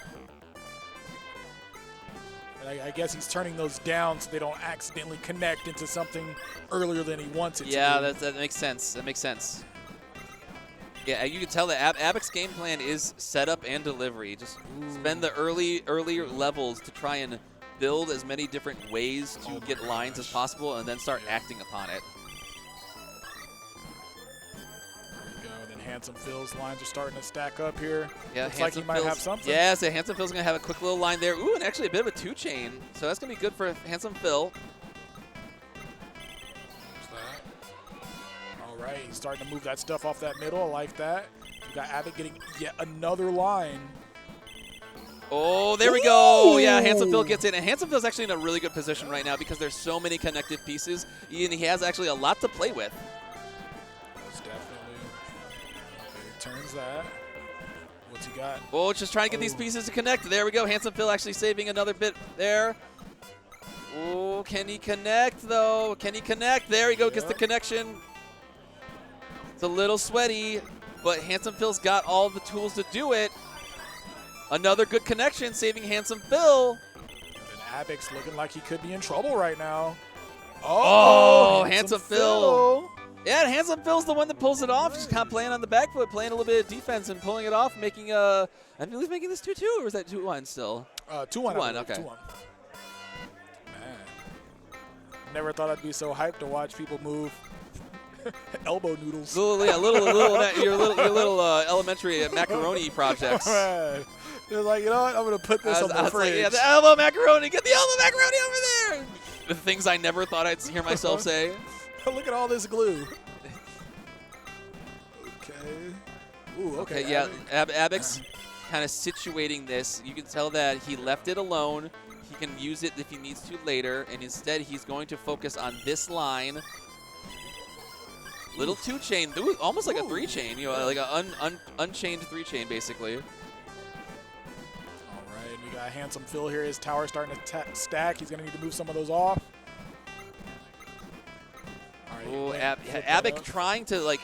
And I guess he's turning those down so they don't accidentally connect into something earlier than he wants it to. Yeah, that makes sense. That makes sense. Yeah, you can tell that Abic's game plan is setup and delivery. Just spend the earlier levels to try and build as many different ways to get lines as possible and then start acting upon it. There we go. And then Handsome Phil's lines are starting to stack up here. Yeah, looks like he might have something. Yeah, so Handsome Phil's going to have a quick little line there. Ooh, and actually a bit of a two-chain. So that's going to be good for Handsome Phil. Right, he's starting to move that stuff off that middle. I like that. We got Abic getting yet another line. Oh, there we go. Yeah, Handsome Phil gets in. And Handsome Phil's actually in a really good position right now because there's so many connected pieces. And he has actually a lot to play with. Most definitely. Okay, turns that. What's he got? Oh, just trying to get these pieces to connect. There we go. Handsome Phil actually saving another bit there. Oh, can he connect, though? Can he connect? There he go. Gets the connection. It's a little sweaty, but Handsome Phil's got all the tools to do it. Another good connection, saving Handsome Phil. And Abic's looking like he could be in trouble right now. Oh, Handsome Phil. Yeah, Handsome Phil's the one that pulls it off. Just kind of playing on the back foot, playing a little bit of defense and pulling it off, making I believe making this 2-2, or is that 2-1 still? 2-1. 2-1, okay. 2-1. Man, never thought I'd be so hyped to watch people move elbow noodles. Your little elementary macaroni projects. Right. They're like, you know what? I'm gonna put this on the fridge. Like, yeah, the elbow macaroni. Get the elbow macaroni over there. The things I never thought I'd hear myself say. Look at all this glue. Okay. Ooh. Okay. Yeah. Abic's kind of situating this. You can tell that he left it alone. He can use it if he needs to later, and instead he's going to focus on this line. Little two-chain, almost like a three-chain, you know, like an unchained three-chain, basically. All right, we got Handsome Phil here. His tower starting to stack. He's going to need to move some of those off. All right, Abic trying to, like,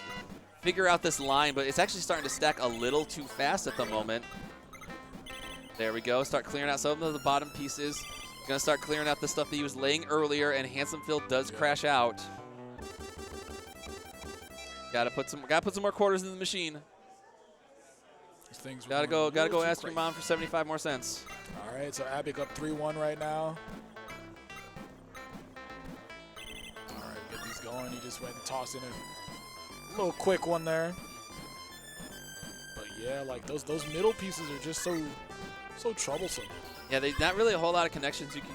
figure out this line, but it's actually starting to stack a little too fast at the moment. There we go. Start clearing out some of the bottom pieces. Going to start clearing out the stuff that he was laying earlier, and Handsome Phil does crash out. Gotta put some more quarters in the machine. Gotta go ask your mom for 75 more cents. All right, so Abic up 3-1 right now. All right, get these going. He just went and tossed in a little quick one there. But yeah, like those middle pieces are just so troublesome. Yeah, there's not really a whole lot of connections you can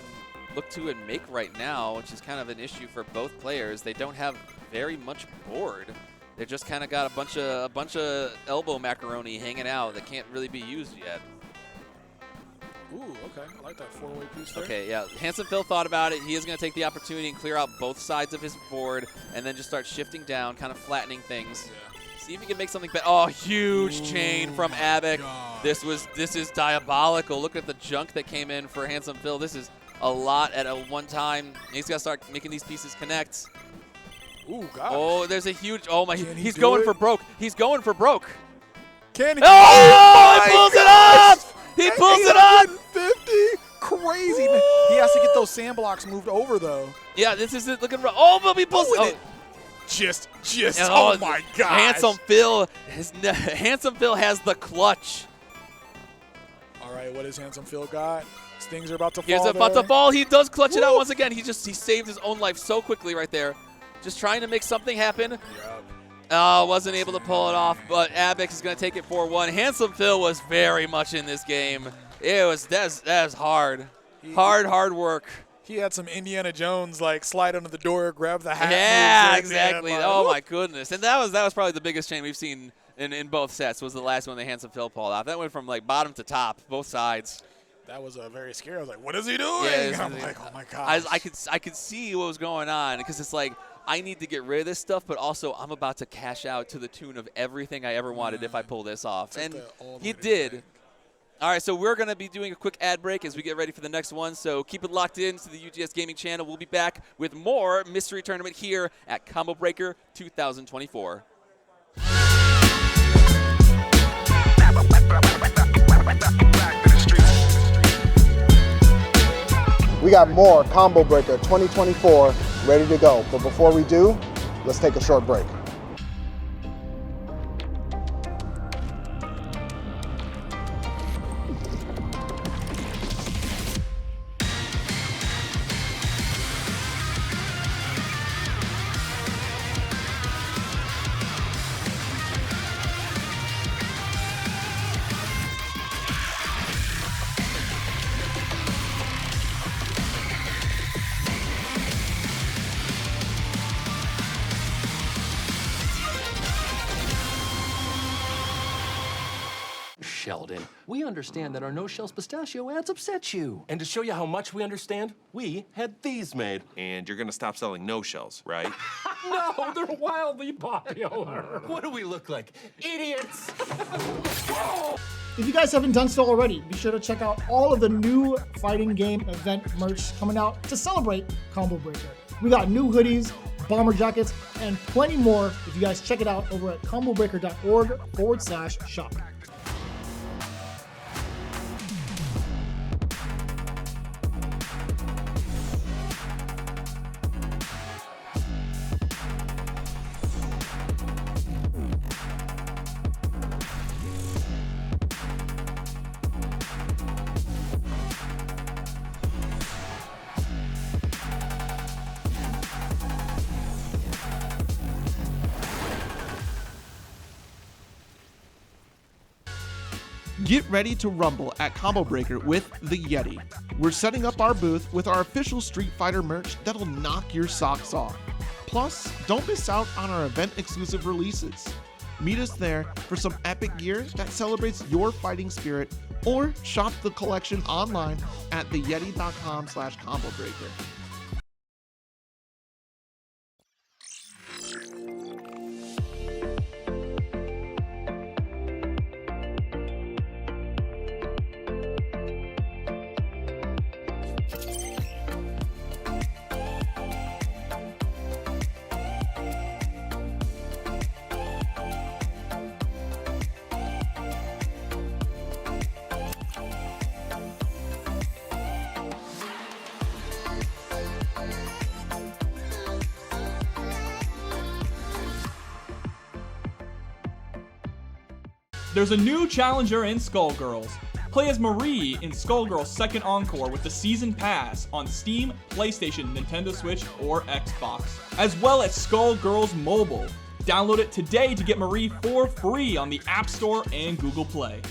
look to and make right now, which is kind of an issue for both players. They don't have very much board. They just kind of got a bunch of elbow macaroni hanging out that can't really be used yet. Ooh, okay. I like that four-way piece there. Okay, yeah. Handsome Phil thought about it. He is going to take the opportunity and clear out both sides of his board and then just start shifting down, kind of flattening things. Yeah. See if he can make something better. Oh, huge chain from Abic. This is diabolical. Look at the junk that came in for Handsome Phil. This is a lot at one time. He's got to start making these pieces connect. Ooh, gosh. Oh, there's a huge. Oh my! He's going for broke. He's going for broke. Can he? Oh! He pulls it off. He pulls it off. 50. Crazy. He has to get those sand blocks moved over though. Yeah, this is it. Looking. Oh, but he pulls it. oh my gosh. Handsome Phil has the clutch. All right, what has Handsome Phil got? Stings are about to fall. He's about to fall. He does clutch it out once again. He saved his own life so quickly right there. Just trying to make something happen. Yep. Wasn't able to pull it off, but Abex is going to take it 4-1. Handsome Phil was very much in this game. That was hard. Hard work. He had some Indiana Jones, like, slide under the door, grab the hat. Yeah, exactly. Oh, my goodness. And that was probably the biggest chain we've seen in both sets, was the last one that Handsome Phil pulled off. That went from, like, bottom to top, both sides. That was very scary. I was like, what is he doing? Yeah, I'm like, oh, my gosh. I could see what was going on, because it's like, I need to get rid of this stuff, but also I'm about to cash out to the tune of everything I ever wanted if I pull this off. And he did. All right, so we're going to be doing a quick ad break as we get ready for the next one, so keep it locked in to the UGS Gaming channel. We'll be back with more Mystery Tournament here at Combo Breaker 2024. We got more Combo Breaker 2024 ready to go, but before we do, let's take a short break. Sheldon, we understand that our no-shells pistachio ads upset you. And to show you how much we understand, we had these made. And you're gonna stop selling no-shells, right? No, they're wildly popular. What do we look like? Idiots! If you guys haven't done so already, be sure to check out all of the new fighting game event merch coming out to celebrate Combo Breaker. We got new hoodies, bomber jackets, and plenty more if you guys check it out over at combobreaker.org/shop. Get ready to rumble at Combo Breaker with the Yeti. We're setting up our booth with our official Street Fighter merch that'll knock your socks off. Plus, don't miss out on our event-exclusive releases. Meet us there for some epic gear that celebrates your fighting spirit, or shop the collection online at theyeti.com/combobreaker. There's a new challenger in Skullgirls. Play as Marie in Skullgirls Second Encore with the Season Pass on Steam, PlayStation, Nintendo Switch, or Xbox, as well as Skullgirls Mobile. Download it today to get Marie for free on the App Store and Google Play.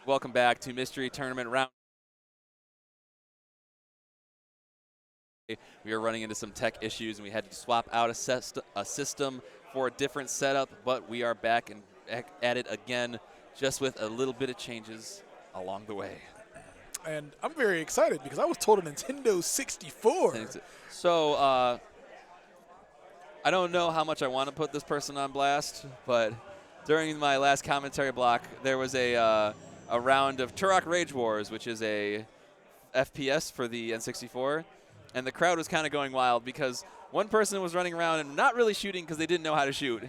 Welcome back to Mystery Tournament Round. We are running into some tech issues, and we had to swap out a system for a different setup, but we are back and at it again, just with a little bit of changes along the way. And I'm very excited because I was told a Nintendo 64. So I don't know how much I want to put this person on blast, but during my last commentary block, there was a round of Turok Rage Wars, which is a FPS for the N64, and the crowd was kind of going wild because one person was running around and not really shooting because they didn't know how to shoot.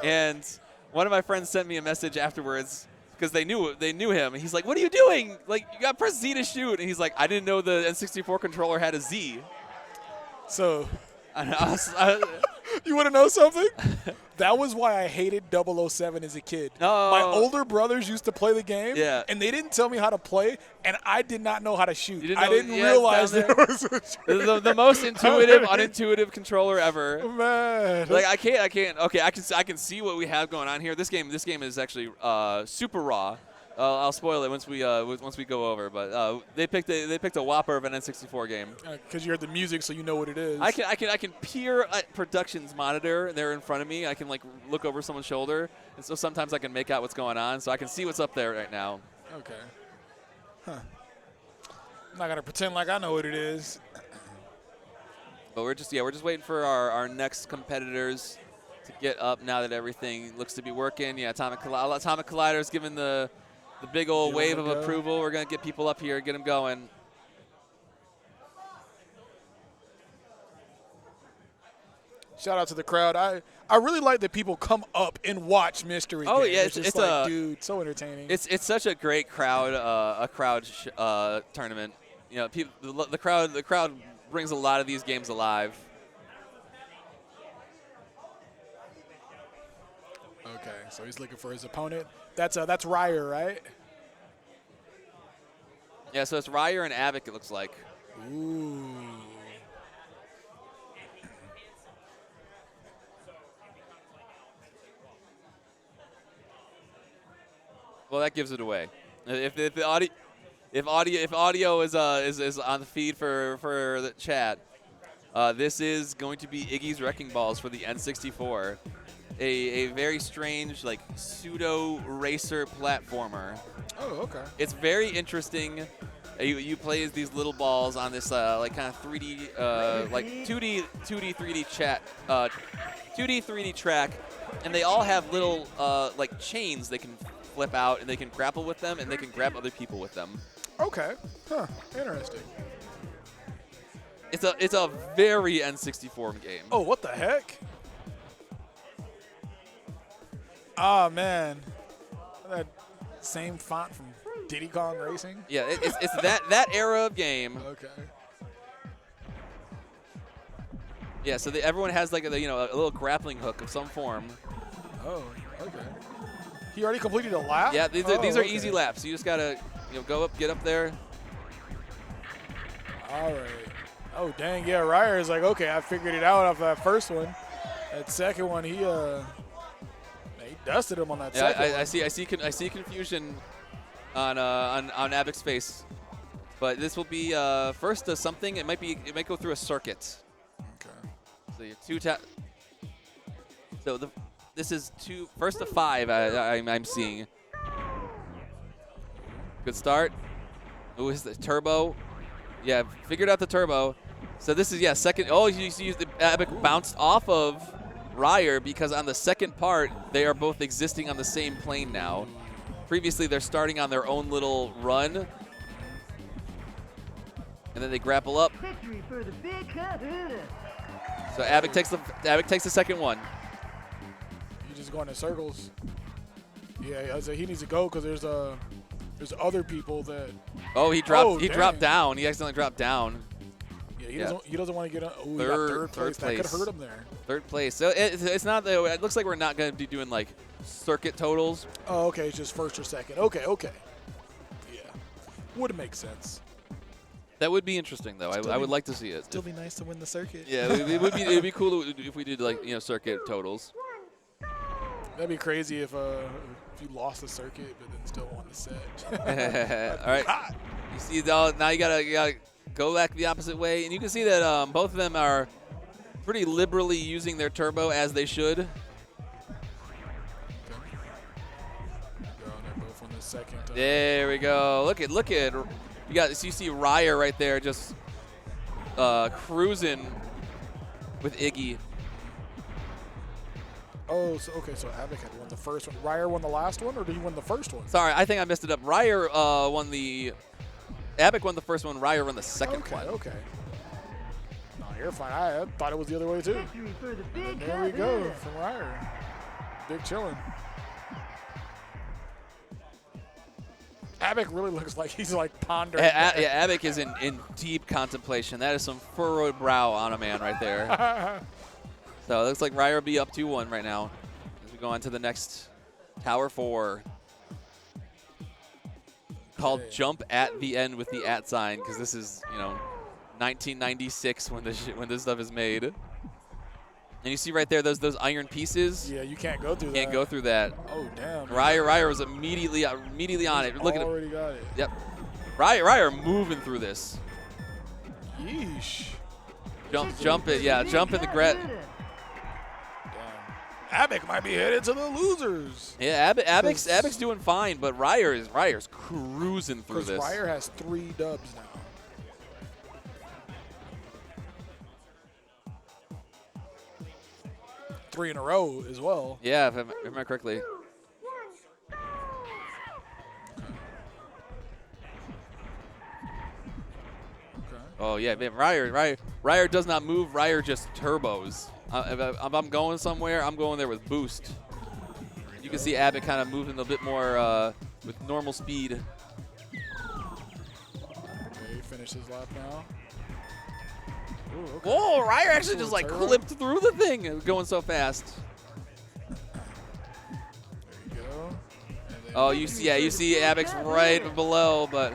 And one of my friends sent me a message afterwards because they knew him. And he's like, "What are you doing? Like, you got to press Z to shoot." And he's like, "I didn't know the N64 controller had a Z." So, I you want to know something? That was why I hated 007 as a kid. Oh. My older brothers used to play the game, Yeah. and they didn't tell me how to play, and I did not know how to shoot. You didn't I know- didn't yeah, realize it's there down was a the most intuitive, unintuitive controller ever. Man. Like I can't. Okay, I can see what we have going on here. This game is actually super raw. I'll spoil it once we go over. But they picked a whopper of an N64 game. Because you heard the music, so you know what it is. I can peer at production's monitor. They're in front of me. I can like look over someone's shoulder, and so sometimes I can make out what's going on. So I can see what's up there right now. Okay. Huh. I'm not gonna pretend like I know what it is. But we're just waiting for our next competitors to get up now that everything looks to be working. Yeah, Atomic Collider's given the big old wave of approval. We're going to get people up here, get them going. Shout out to the crowd. I really like that people come up and watch Mystery Oh, Game. yeah, it's just like, dude, so entertaining. It's such a great crowd, tournament. You know, the crowd brings a lot of these games alive. Okay, so he's looking for his opponent. That's Ryer, right? Yeah, so it's Ryer and Avic, it looks like. Ooh. Well, that gives it away. If the audio is on the feed for the chat, this is going to be Iggy's Wrecking Balls for the N64. A very strange, like, pseudo racer platformer. Oh, okay. It's very interesting. You play as these little balls on this like kind of 3D, like 2D 3D track, and they all have little like chains they can flip out, and they can grapple with them, and they can grab other people with them. Okay. Huh. Interesting. It's a very N64 game. Oh, what the heck? Ah, man. That same font from Diddy Kong Racing? Yeah, it's that era of game. Okay. Yeah, so everyone has like a little grappling hook of some form. Oh, okay. He already completed a lap? Yeah, these are easy laps. You just gotta go up, get up there. All right. Oh, dang, yeah, Ryer is like, okay, I figured it out off that first one. That second one, he dusted him on that second one. I see confusion on Avic's face, but this will be first to something. It might go through a circuit. Okay. So you're this is first to 5. I'm seeing. Good start. Who is the turbo? Yeah, figured out the turbo. So this is second. Oh, you see the Avic bounced off of Ryer because on the second part they are both existing on the same plane now. Previously they're starting on their own little run, and then they grapple up. So Avic takes the second one. He's just going in circles. Yeah, he needs to go because there's other people that. Oh, he dropped down. He accidentally dropped down. Yeah, he doesn't want to get on. Oh, he Third got third place. place. That could hurt him there. Third place. So it's not. It looks like we're not going to be doing like circuit totals. Oh, okay. It's just first or second. Okay. Yeah, would make sense. That would be interesting, though. I would like to see it. Still be nice to win the circuit. Yeah, it would be cool if we did like circuit totals. That'd be crazy if If you lost the circuit, but then still won the set. All right. You see, though, now you gotta go back the opposite way, and you can see that both of them are pretty liberally using their turbo as they should. Both on the second. There we go. Look at you see Ryer right there just cruising with Iggy. Oh, so Abic had won the first one. Ryer won the last one, or did he win the first one? Sorry, I think I messed it up. Ryer won the. Abic won the first one. Ryer won the second one. Okay. No, you're fine. I thought it was the other way too. And there we go from Ryer. Big chillin'. Abic really looks like he's like pondering. Yeah, Abic is in deep contemplation. That is some furrowed brow on a man right there. So it looks like Ryer will be up 2-1 right now as we go on to the next Tower 4. Called Jump at the End with the @ sign, because this is, 1996 when this stuff is made. And you see right there those iron pieces. Yeah, you can't go through that. Can't go through that. Oh, damn. Ryer was immediately on it. Look at him. Already got it. Yep. Ryer moving through this. Yeesh. Jump it. Yeah, jump in the gret. Abic might be headed to the losers. Yeah, Abic's doing fine, but Ryer's cruising through this. Ryer has 3 dubs now. Three in a row as well. Yeah, if I remember correctly. Oh yeah, man, Ryer does not move. Ryer just turbos. If I'm going somewhere, I'm going there with boost. You can see Abic kind of moving a bit more with normal speed. Okay, he finished his lap now. Ooh, okay. Whoa, Ryer actually just like clipped through the thing, going so fast. There you go. Oh, you see Abic's right below, but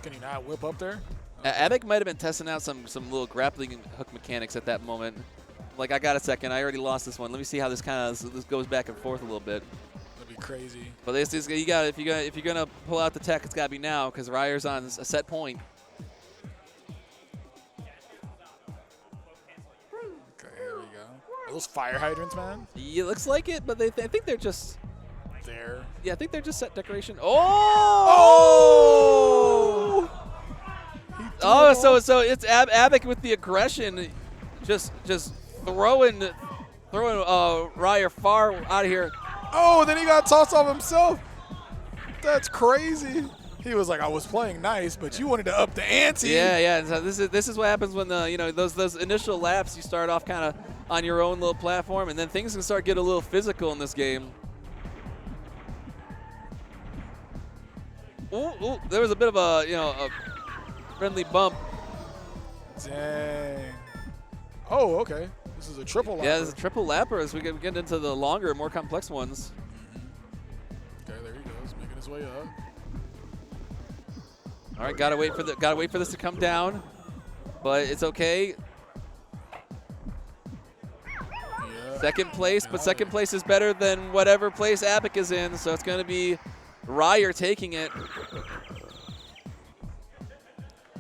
can he not whip up there? Abic might have been testing out some little grappling hook mechanics at that moment. Like, I got a second. I already lost this one. Let me see how this goes back and forth a little bit. That'd be crazy. But this is if you're gonna pull out the tech, it's gotta be now because Ryer's on a set point. Okay, here we go. Are those fire hydrants, man? Yeah, it looks like it, but I think they're just there. Yeah, I think they're just set decoration. So it's Abic with the aggression, just throwing Ryer far out of here. Oh, then he got tossed off himself. That's crazy. He was like, I was playing nice, but you wanted to up the ante. Yeah. And so this is what happens when those initial laps you start off kind of on your own little platform, and then things can start getting a little physical in this game. Ooh, there was a bit of a friendly bump. Dang. Oh, okay. This is a triple lapper. Yeah, this is a triple lapper as we get into the longer, more complex ones. Okay, there he goes, making his way up. All right, gotta wait for this to come down, but it's okay. Yeah. Second place, but second place is better than whatever place Abic is in, so it's gonna be Ryer taking it.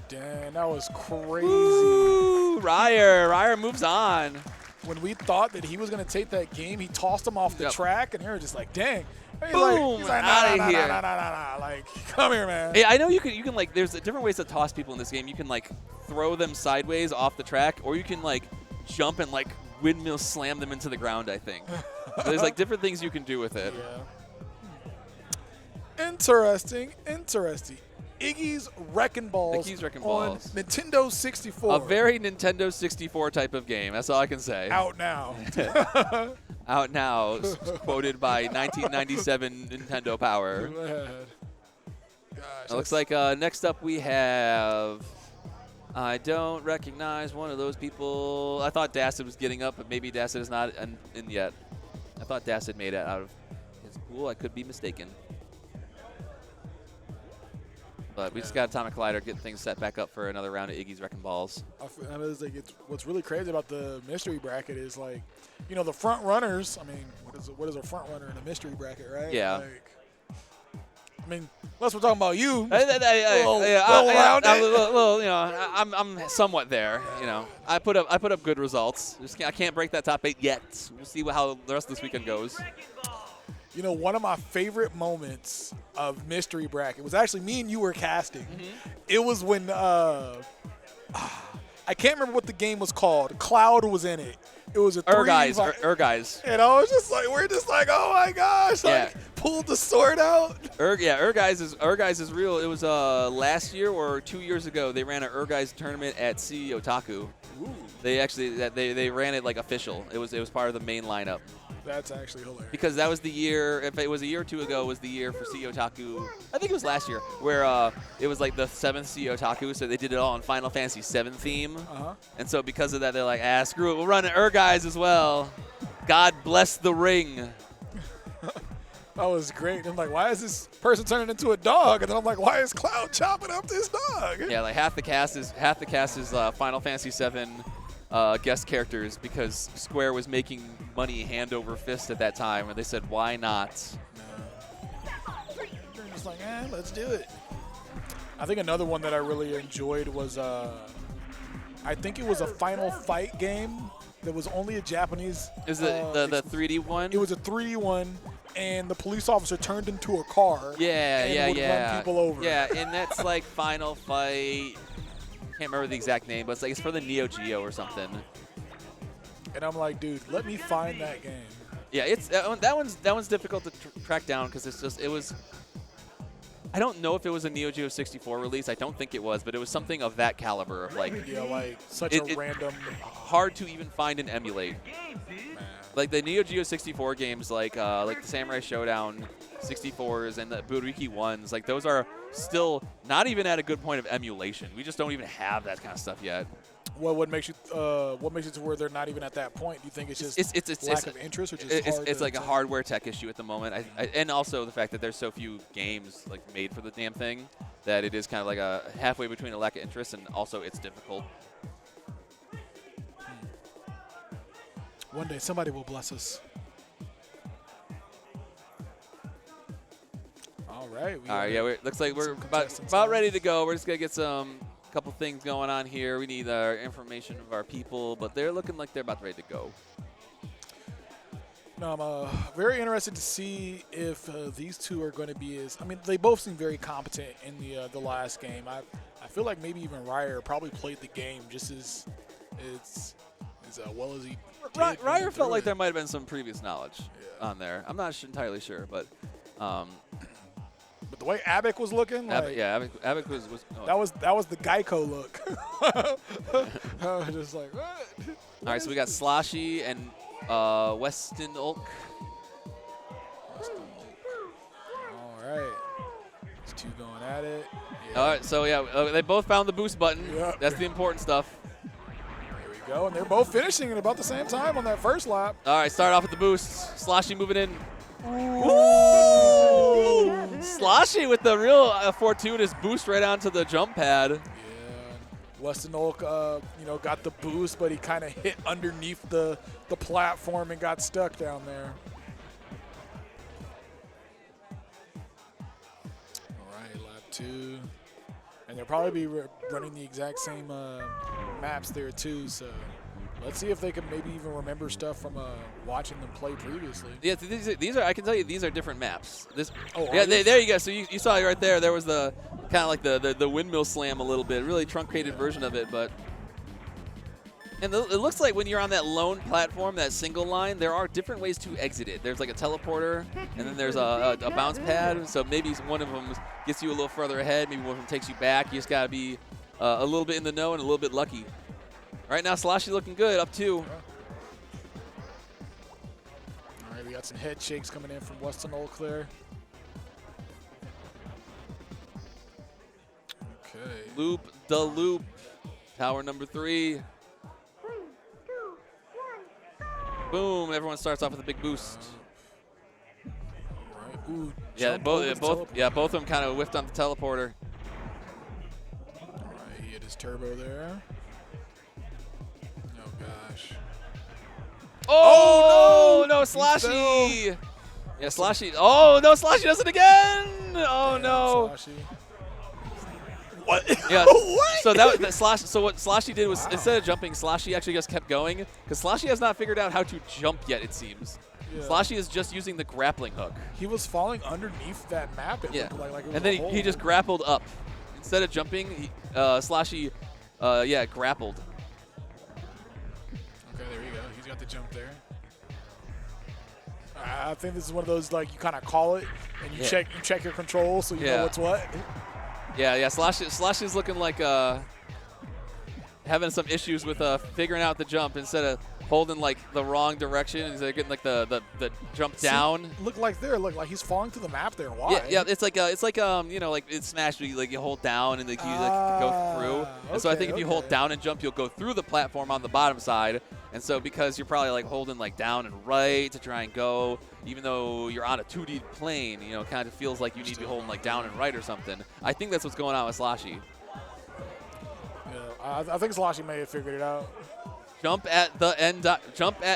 Damn, that was crazy. Ooh, Ryer moves on. When we thought that he was going to take that game, he tossed him off the track, and they were just like, dang. Boom, he's like, outta here. Nah. Like, come here, man. Hey, I know you can like, there's different ways to toss people in this game. You can like throw them sideways off the track, or you can like jump and like windmill slam them into the ground, I think. There's like different things you can do with it. Yeah. Interesting. Iggy's Wrecking Balls on Nintendo 64. A very Nintendo 64 type of game. That's all I can say. Out now. Out now, quoted by 1997 Nintendo Power. Gosh, It looks like next up we have... I don't recognize one of those people. I thought Dacid was getting up, but maybe Dacid is not in yet. I thought Dacid made it out of his pool. I could be mistaken. But we just got Atomic Collider getting things set back up for another round of Iggy's Wrecking Balls. I mean, what's really crazy about the mystery bracket is like, the front runners. I mean, what is a front runner in a mystery bracket, right? Yeah. Like, I mean, unless we're talking about you. I'm somewhat there. I put up good results. I can't break that top 8 yet. We'll see how the rest of this weekend goes. One of my favorite moments of mystery bracket was actually me and you were casting. Mm-hmm. It was when I can't remember what the game was called. Cloud was in it. It was a Urguys. And I was just like, we're just like, oh my gosh, pulled the sword out. Urguys is real. It was last year or 2 years ago. They ran an Urguys tournament at CEO Otaku. Ooh. They actually they ran it like official. It was part of the main lineup. That's actually hilarious. Because that was the year, if it was a year or two ago, was the year for CEO Otaku. I think it was last year, where it was like the 7th CEO Otaku, so they did it all in Final Fantasy VII theme. And so because of that, they're like, screw it, we'll run an Urguys as well. God bless the ring. That was great. I'm like, why is this person turning into a dog? And then I'm like, why is Cloud chopping up this dog? Yeah, like half the cast is Final Fantasy VII guest characters because Square was making money hand over fist at that time, and they said, why not? They're just like, let's do it. I think another one that I really enjoyed was, I think it was a Final Fight game that was only a Japanese. Is it the 3D one? It was a 3D one, and the police officer turned into a car. Would run people over. Yeah, and that's like Final Fight. Can't remember the exact name, but it's for the Neo Geo or something. And I'm like, dude, let me find that game. Yeah, it's that one's difficult to track down because it was. I don't know if it was a Neo Geo 64 release. I don't think it was, but it was something of that caliber of like such a random. Hard to even find and emulate. Like the Neo Geo 64 games, like the Samurai Showdown 64s and the Buriki ones, like those are still not even at a good point of emulation. We just don't even have that kind of stuff yet. Well, what makes it to where they're not even at that point? Do you think it's just lack of interest, or just it's like a hardware tech issue at the moment, and also the fact that there's so few games like made for the damn thing that it is kind of like a halfway between a lack of interest and also it's difficult. One day somebody will bless us. All right. Looks like we're about ready to go. We're just gonna get some couple things going on here. We need our information of our people, but they're looking like they're about ready to go. No, I'm very interested to see if these two are going to be as. I mean, they both seem very competent in the last game. I feel like maybe even Ryer probably played the game just as well as he did. Ryer felt like there might have been some previous knowledge on there. I'm not entirely sure, but. But the way Abek was looking, Abek was that was the Geico look. I was just like, what? All right, so we got Sloshy and Weston Ulk. All right, these two going at it. Yeah. All right, so they both found the boost button. Yep. That's the important stuff. There we go, and they're both finishing at about the same time on that first lap. All right, start off with the boost. Sloshy moving in. Ooh. Sloshy with the real fortuitous boost right onto the jump pad. Yeah, Weston Ulk, got the boost, but he kind of hit underneath the platform and got stuck down there. All right, lap 2. And they'll probably be running the exact same maps there too, so let's see if they can maybe even remember stuff from watching them play previously. Yeah, these are. I can tell you these are different maps. There you go. So you saw it right there. There was the kind of like the windmill slam a little bit, really truncated version of it, but. And it looks like when you're on that lone platform, that single line, there are different ways to exit it. There's like a teleporter, and then there's a bounce pad. So maybe one of them gets you a little further ahead. Maybe one of them takes you back. You just got to be a little bit in the know and a little bit lucky. Right now, Sloshy looking good, up 2. All right, we got some head shakes coming in from Weston Ulk there. Okay. Loop the loop. Tower number 3. Boom, everyone starts off with a big boost. All right. Ooh, Both of them kind of whiffed on the teleporter. his turbo there. Oh, gosh. Oh, no, He Slashy. Yeah, Slashy. Oh, no, Slashy does it again. Oh, no. Slashy. What? Yeah. What? So that Slash. So what Slashy did was instead of jumping, Slashy actually just kept going because Slashy has not figured out how to jump yet. It seems. Yeah. Slashy is just using the grappling hook. He was falling underneath that map. It Yeah. looked like it was And then a hole. he just grappled up instead of jumping. Slashy, grappled. Okay, there you go. He's got the jump there. I think this is one of those like you kind of call it and you Yeah. check your controls so you know what's what. Yeah. Slashy's looking like having some issues with figuring out the jump instead of holding like the wrong direction instead of getting like the jump down. Look like he's falling through the map there. Why? Yeah, it's like like in Smash where you hold down and like you go through. And so I think if you hold down and jump, you'll go through the platform on the bottom side. And so because you're probably like holding like down and right to try and go, even though you're on a 2D plane, it kind of feels like you need to be holding like down and right or something. I think that's what's going on with Slashy. Yeah, I think Slashy may have figured it out. Jump at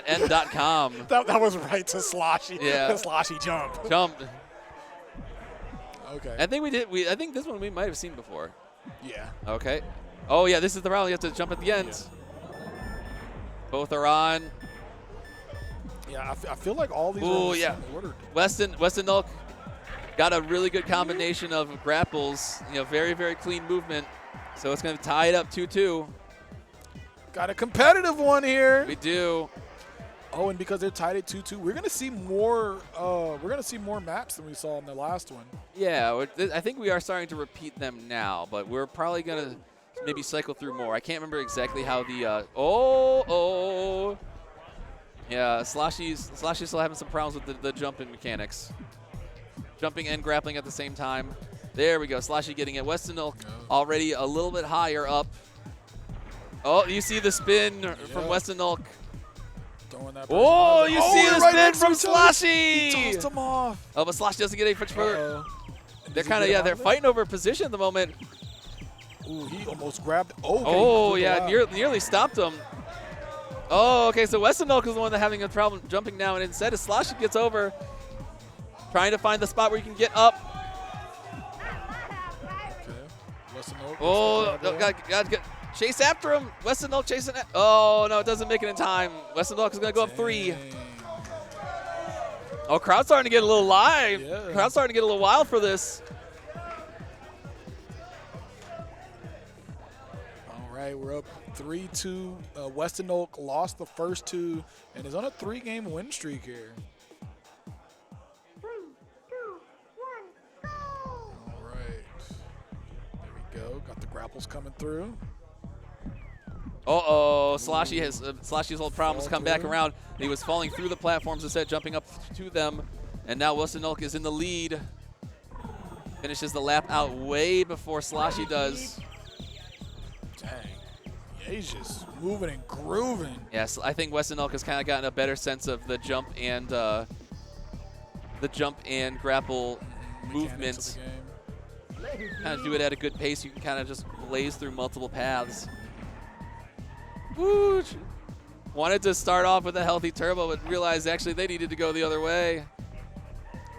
end.com. That was right to Sloshy. Yeah. Sloshy jump. Jump. Okay. I think we did. I think this one we might have seen before. Yeah. Okay. Oh yeah, this is the round. You have to jump at the end. Yeah. Both are on. Yeah, I feel like all these are Ooh, in the yeah. same order. Weston Nulk got a really good combination of grapples. Very, very clean movement. So it's going to tie it up 2-2. Got a competitive one here. We do. Oh, and because they're tied at 2-2, we're gonna see more. We're gonna see more maps than we saw in the last one. Yeah, I think we are starting to repeat them now, but we're probably going to maybe cycle through more. I can't remember exactly how the. Yeah, Slashy's still having some problems with the jumping mechanics. Jumping and grappling at the same time. There we go. Slashy getting it. Weston Nulk already a little bit higher up. Oh, you see the spin from Weston Nulk. Throwing that Oh, you see the right spin next to from each other. Slashy. He tossed him off. Oh, but Slashy doesn't get any much further. Uh-oh. They're Does he kind of, get yeah, out they're of it? fighting over position at the moment. Ooh, he almost grabbed. Oh, Oh, okay, yeah, wow. nearly stopped him. Oh, okay, so Weston Nulk is the one that's having a problem jumping now, and instead Slashy gets over, trying to find the spot where you can get up. Okay. Weston Oak. Oh, no, got chase after him. Weston Nulk chasing it. Oh, no, it doesn't make it in time. Weston Nulk is going to go up 3. Dang. Oh, crowd's starting to get a little live. Yeah. Crowd's starting to get a little wild for this. All right, we're up 3-2. Weston Oak lost the first 2 and is on a 3-game win streak here. All right. There we go. Got the grapples coming through. Uh-oh, Slashy's old problems Fall come back through. around. He was falling through the platforms instead of jumping up to them. And now Weston Nulk is in the lead. Finishes the lap out way before Slashy does. Dang. Yeah, he's just moving and grooving. Yes, I think Weston Nulk has kind of gotten a better sense of the jump and grapple Mechanics movements. of the game. Kind of do it at a good pace. You can kind of just blaze through multiple paths. Woo! Wanted to start off with a healthy turbo, but realized actually they needed to go the other way.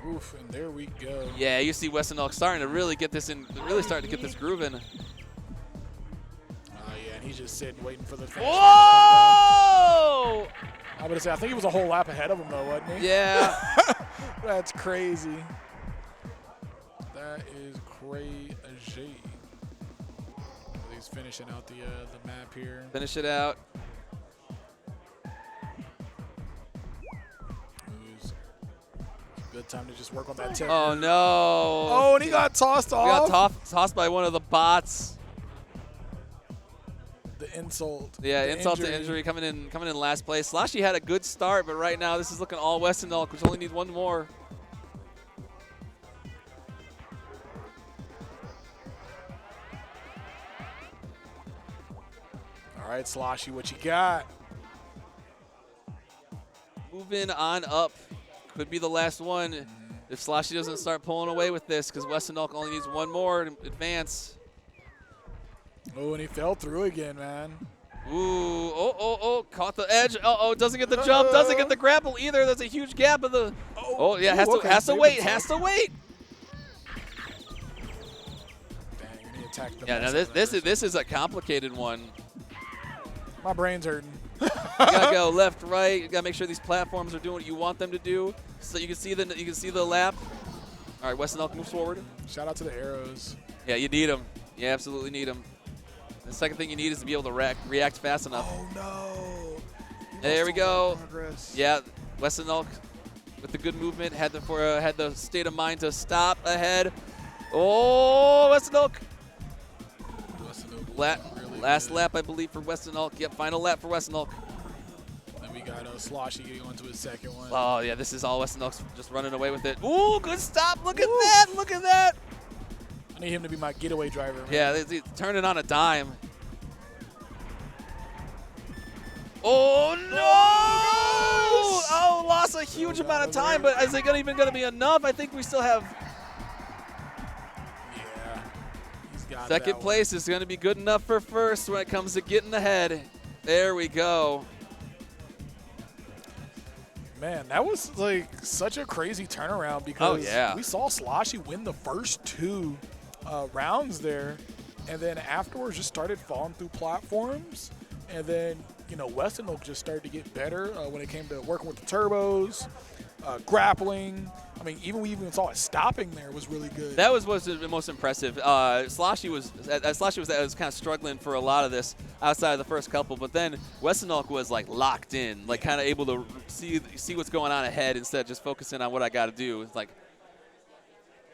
Oof, and there we go. Yeah, you see Weston Nulk starting to really get this in, really starting to get this grooving. Yeah, and he's just sitting, waiting for the finish. Whoa! I'm gonna say, I think he was a whole lap ahead of him, though, wasn't he? Yeah. That's crazy. That is crazy. He's finishing out the map here. Finish it out. It's a good time to just work on that tech. Oh no! Oh, and he got tossed He off. got tossed by one of the bots. The insult. Yeah, the insult to injury coming in last place. Slashy had a good start, but right now this is looking all Weston Nulk, which only need one more. All right, Sloshy, what you got? Moving on up. Could be the last one if Slashy doesn't start pulling away with this, because Weston Nulk only needs one more to advance. Oh, and he fell through again, man. Ooh, oh, caught the edge. Oh, doesn't get the jump, doesn't get the grapple either. There's a huge gap of the. Oh yeah, has to wait. Dang, he attacked the Yeah, now this is a complicated one. My brain's hurting. You gotta go left, right. You gotta make sure these platforms are doing what you want them to do. So you can see the lap. All right, Weston Elk moves forward. Shout out to the arrows. Yeah, you need them. You absolutely need them. The second thing you need is to be able to react fast enough. Oh no! There we go. Progress. Yeah, Weston Elk with the good movement had the state of mind to stop ahead. Oh, Weston Elk. Last lap, I believe, for Weston Elk. Yep, final lap for Weston Elk. Then we got Sloshy getting onto his second one. Oh yeah, this is all Weston Elk's just running away with it. Ooh, good stop! Look at that! Look at that! I need him to be my getaway driver. Man. Yeah, they turn it on a dime. Oh no! Oh, lost a huge amount of time, but is it even going to be enough? I think we still have. Yeah, he's got Second that place is going to be good enough for first when it comes to getting ahead. There we go. Man, that was like such a crazy turnaround because yeah. we saw Sloshy win the first two rounds there, and then afterwards just started falling through platforms, and then Weston Oak just started to get better when it came to working with the turbos, grappling. I mean, we even saw it stopping there was really good. That was the most impressive. Sloshy was kind of struggling for a lot of this outside of the first couple, but then Weston Elk was like locked in, like kind of able to see what's going on ahead instead of just focusing on what I got to do. It's like,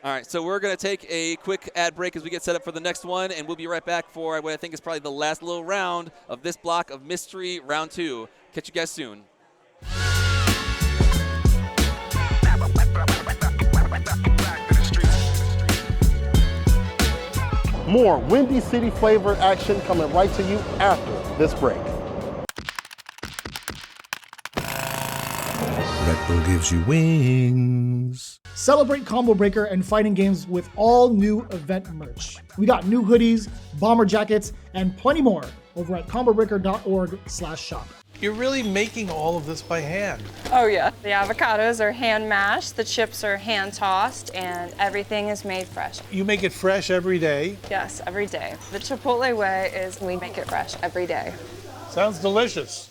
all right, so we're going to take a quick ad break as we get set up for the next one, and we'll be right back for what I think is probably the last little round of this block of Mystery Round 2. Catch you guys soon. More Windy City flavor action coming right to you after this break. Red Bull gives you wings. Celebrate Combo Breaker and fighting games with all new event merch. We got new hoodies, bomber jackets, and plenty more over at combobreaker.org/shop. You're really making all of this by hand. Oh yeah. The avocados are hand mashed, the chips are hand tossed, and everything is made fresh. You make it fresh every day. Yes, every day. The Chipotle way is we make it fresh every day. Sounds delicious.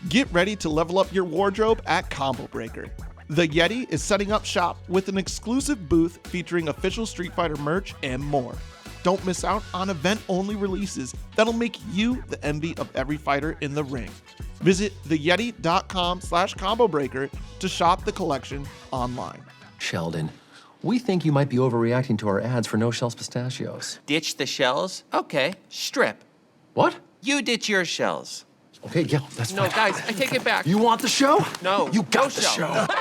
Get ready to level up your wardrobe at Combo Breaker. The Yeti is setting up shop with an exclusive booth featuring official Street Fighter merch and more. Don't miss out on event-only releases that'll make you the envy of every fighter in the ring. Visit theyeti.com/combobreaker to shop the collection online. Sheldon, we think you might be overreacting to our ads for No Shells Pistachios. Ditch the shells? Okay, strip. What? You ditch your shells. Okay, yeah, that's No, fine. guys, I take it back. You want the show? No. You got no the shell. show.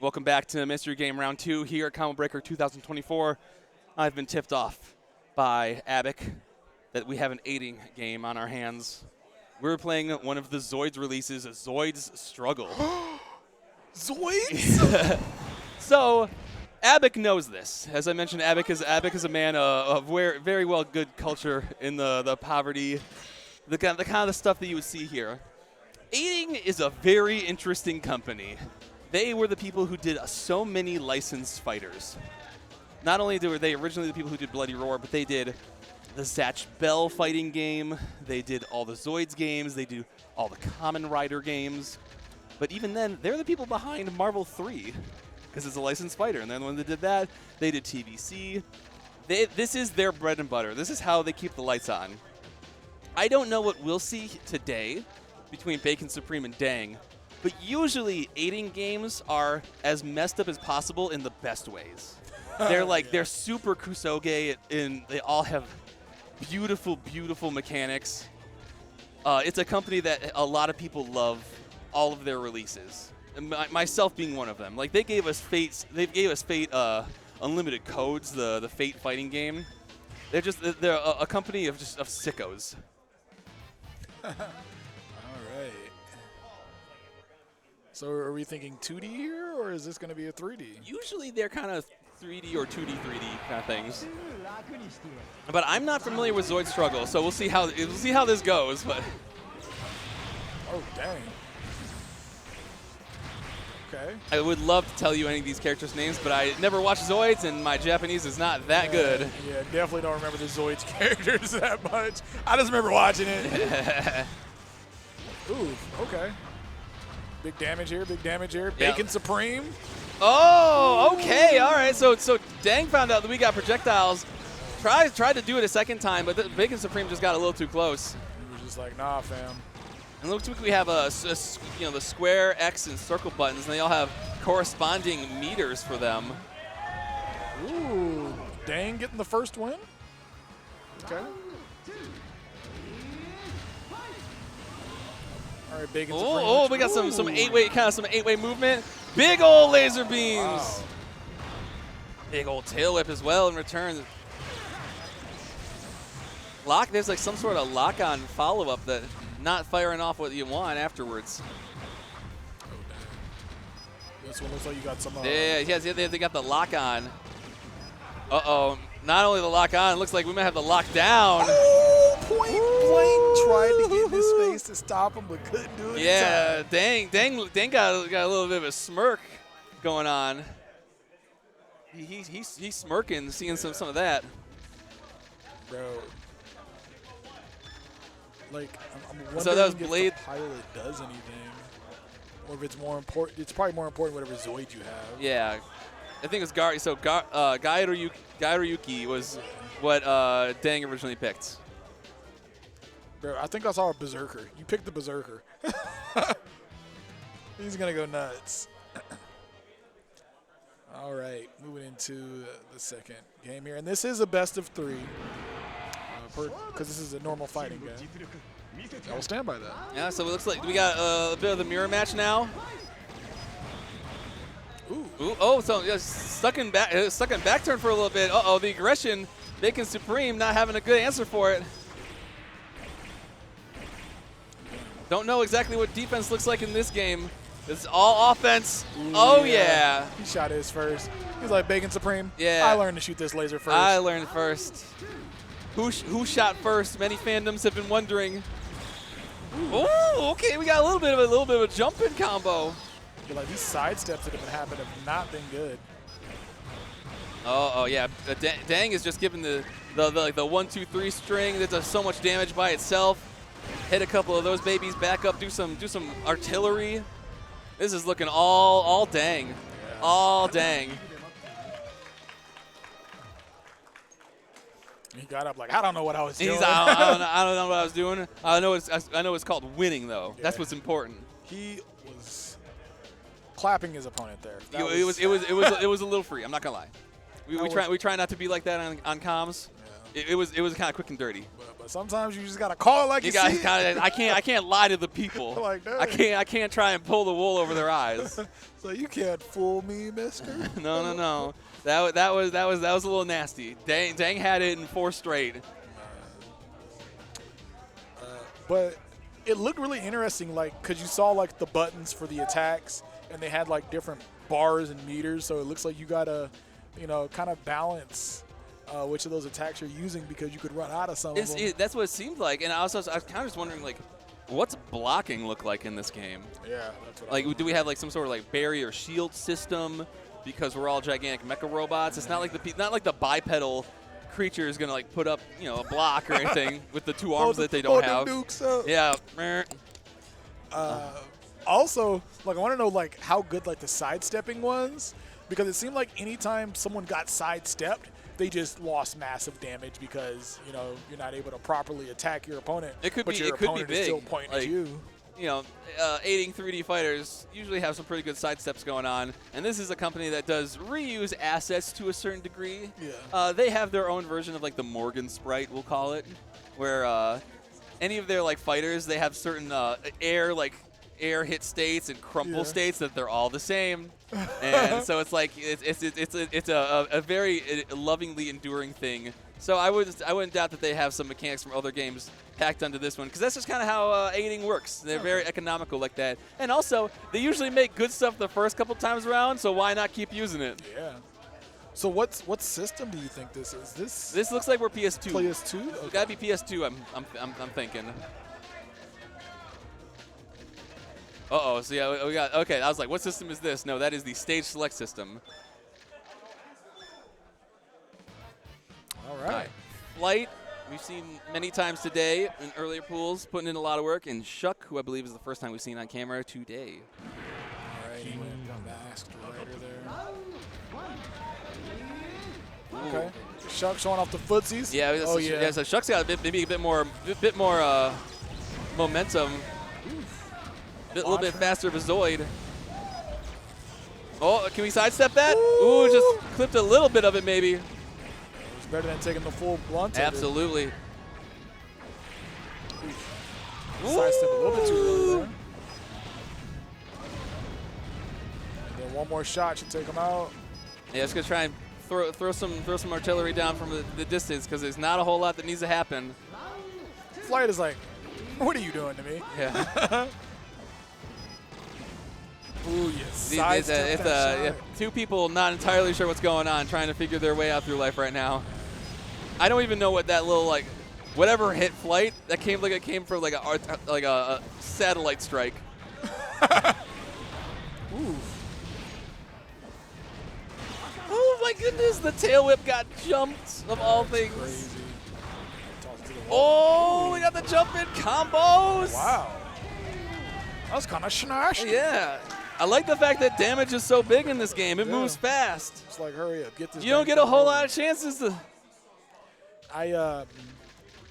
Welcome back to Mystery Game Round 2 here at Combo Breaker 2024. I've been tipped off by Abic that we have an aiding game on our hands. We're playing one of the Zoids releases, Zoids Struggle. Zoids? So, Abic knows this. As I mentioned, Abic is a man of very well good culture in the poverty, the kind of the stuff that you would see here. Aiding is a very interesting company. They were the people who did so many licensed fighters. Not only were they originally the people who did Bloody Roar, but they did the Zatch Bell fighting game. They did all the Zoids games. They do all the Kamen Rider games. But even then, they're the people behind Marvel 3, because it's a licensed fighter. And they're the ones that did that. They did TVC. This is their bread and butter. This is how they keep the lights on. I don't know what we'll see today between Bacon Supreme and Dang. But usually, aiding games are as messed up as possible in the best ways. They're super kusoge, and they all have beautiful, beautiful mechanics. It's a company that a lot of people love all of their releases, and myself being one of them. Like, they gave us Fate Unlimited Codes, the Fate fighting game. They're a company of sickos. All right. So are we thinking 2D here, or is this going to be a 3D? Usually they're kind of 3D or 2D, 3D kind of things. But I'm not familiar with Zoid Struggle, so we'll see how this goes. But oh dang. Okay. I would love to tell you any of these characters' names, but I never watched Zoids, and my Japanese is not that good. Yeah, definitely don't remember the Zoids characters that much. I just remember watching it. Ooh, okay. Big damage here, big damage here. Bacon Supreme. Oh, okay, all right. So Dang found out that we got projectiles. Tried to do it a second time, but the Bacon Supreme just got a little too close. He was just like, nah, fam. And looks like we have the square, X, and circle buttons, and they all have corresponding meters for them. Ooh, Dang getting the first win. Okay. All right, Bacon Supreme. Oh, we got some eight-way movement. Big old laser beams. Wow. Big old tail whip as well in return. There's like some sort of lock-on follow-up that not firing off what you want afterwards. This one looks like you got some. Yeah, they got the lock-on. Uh-oh. Not only the lock-on, it looks like we might have the lock-down. Oh, point blank tried to get in his face to stop him, but couldn't do it. Yeah, Dang got a little bit of a smirk going on. He's smirking, seeing some of that. Bro. Like, I'm wondering so that was if Blade. the pilot does anything, or if it's more important. It's probably more important whatever Zoid you have. Yeah, I think it's Gairuyuki was what Dang originally picked. Bro, I think I saw a Berserker. You picked the Berserker. He's gonna go nuts. All right, moving into the second game here, and this is a best of 3. Because this is a normal fighting game. I will stand by that. Yeah, so it looks like we got a bit of the mirror match now. Ooh, oh, so yeah, stuck in back turn for a little bit. Uh-oh, the aggression. Bacon Supreme not having a good answer for it. Don't know exactly what defense looks like in this game. It's all offense. Ooh, oh, yeah. He shot his first. He's like, Bacon Supreme, yeah. I learned to shoot this laser first. I learned first. Who shot first? Many fandoms have been wondering. Oh, okay, we got a little bit of a jumping combo. You're like, these side steps that have been happening have not been good. Oh yeah, Dang is just giving the 1, 2, 3 string that does so much damage by itself. Hit a couple of those babies back up, do some artillery. This is looking all Dang, yeah. All Dang. He got up like, I don't know what I was doing. I don't know what I was doing. I know it's called winning though. Yeah. That's what's important. He was clapping his opponent there. It was a little free. I'm not gonna lie. We try not to be like that on comms. Yeah. It was kind of quick and dirty. But sometimes you just gotta call it like you guys see it. kinda, I can't lie to the people. Like that. I can't try and pull the wool over their eyes. So you can't fool me, mister. No. That was a little nasty. Dang had it in 4 straight. But it looked really interesting, like, because you saw like the buttons for the attacks, and they had like different bars and meters. So it looks like you gotta, kind of balance which of those attacks you're using because you could run out of some of them. That's what it seemed like. And I was kind of just wondering, like, what's blocking look like in this game? Yeah, that's what. Like, do we have like some sort of like barrier shield system because we're all gigantic mecha robots? It's not like the bipedal creature is gonna like put up a block or anything with the 2 arms that they don't have. Nukes up. Yeah. Also, like, I want to know like how good like the sidestepping was, because it seemed like anytime someone got sidestepped, they just lost massive damage because you're not able to properly attack your opponent. It could but be. your It could be opponent big. is still pointing at you. Aiding 3D fighters usually have some pretty good sidesteps going on, and this is a company that does reuse assets to a certain degree. Yeah. They have their own version of like the Morgan sprite, we'll call it, where any of their like fighters, they have certain air hit states and crumple states that they're all the same, and so it's like it's a very lovingly enduring thing. So I wouldn't doubt that they have some mechanics from other games packed onto this one, because that's just kind of how aiding works. They're very economical like that, and also they usually make good stuff the first couple times around. So why not keep using it? Yeah. So what system do you think this is? This looks like we're PS2. PS2? Okay. Gotta be PS2. I'm thinking. Uh-oh, so yeah, we got, okay, I was like, what system is this? No, that is the stage select system. All right. Flight, we've seen many times today in earlier pools, putting in a lot of work, and Shuck, who I believe is the first time we've seen on camera today. All right, he went masked rider there. Okay. Shuck showing off the footsies. Yeah, so Shuck's got maybe a bit more momentum. A little bit faster of a Zoid. Oh, can we sidestep that? Ooh, just clipped a little bit of it maybe. It's better than taking the full blunt. Absolutely. Sidestep a little bit too early there. And then one more shot should take him out. Yeah, just gonna try and throw some artillery down from the distance, because there's not a whole lot that needs to happen. Flight is like, what are you doing to me? Yeah. Ooh, yes. It's 2 people not entirely sure what's going on, trying to figure their way out through life right now. I don't even know what that little whatever hit Flight that came from a satellite strike. Ooh. Oh my goodness, the tail whip got jumped of all things. Crazy. Oh, we got the jump in combos. Wow. That was kind of snash. Yeah. I like the fact that damage is so big in this game. It moves fast. It's like, hurry up, get this. You don't get a whole lot of chances to.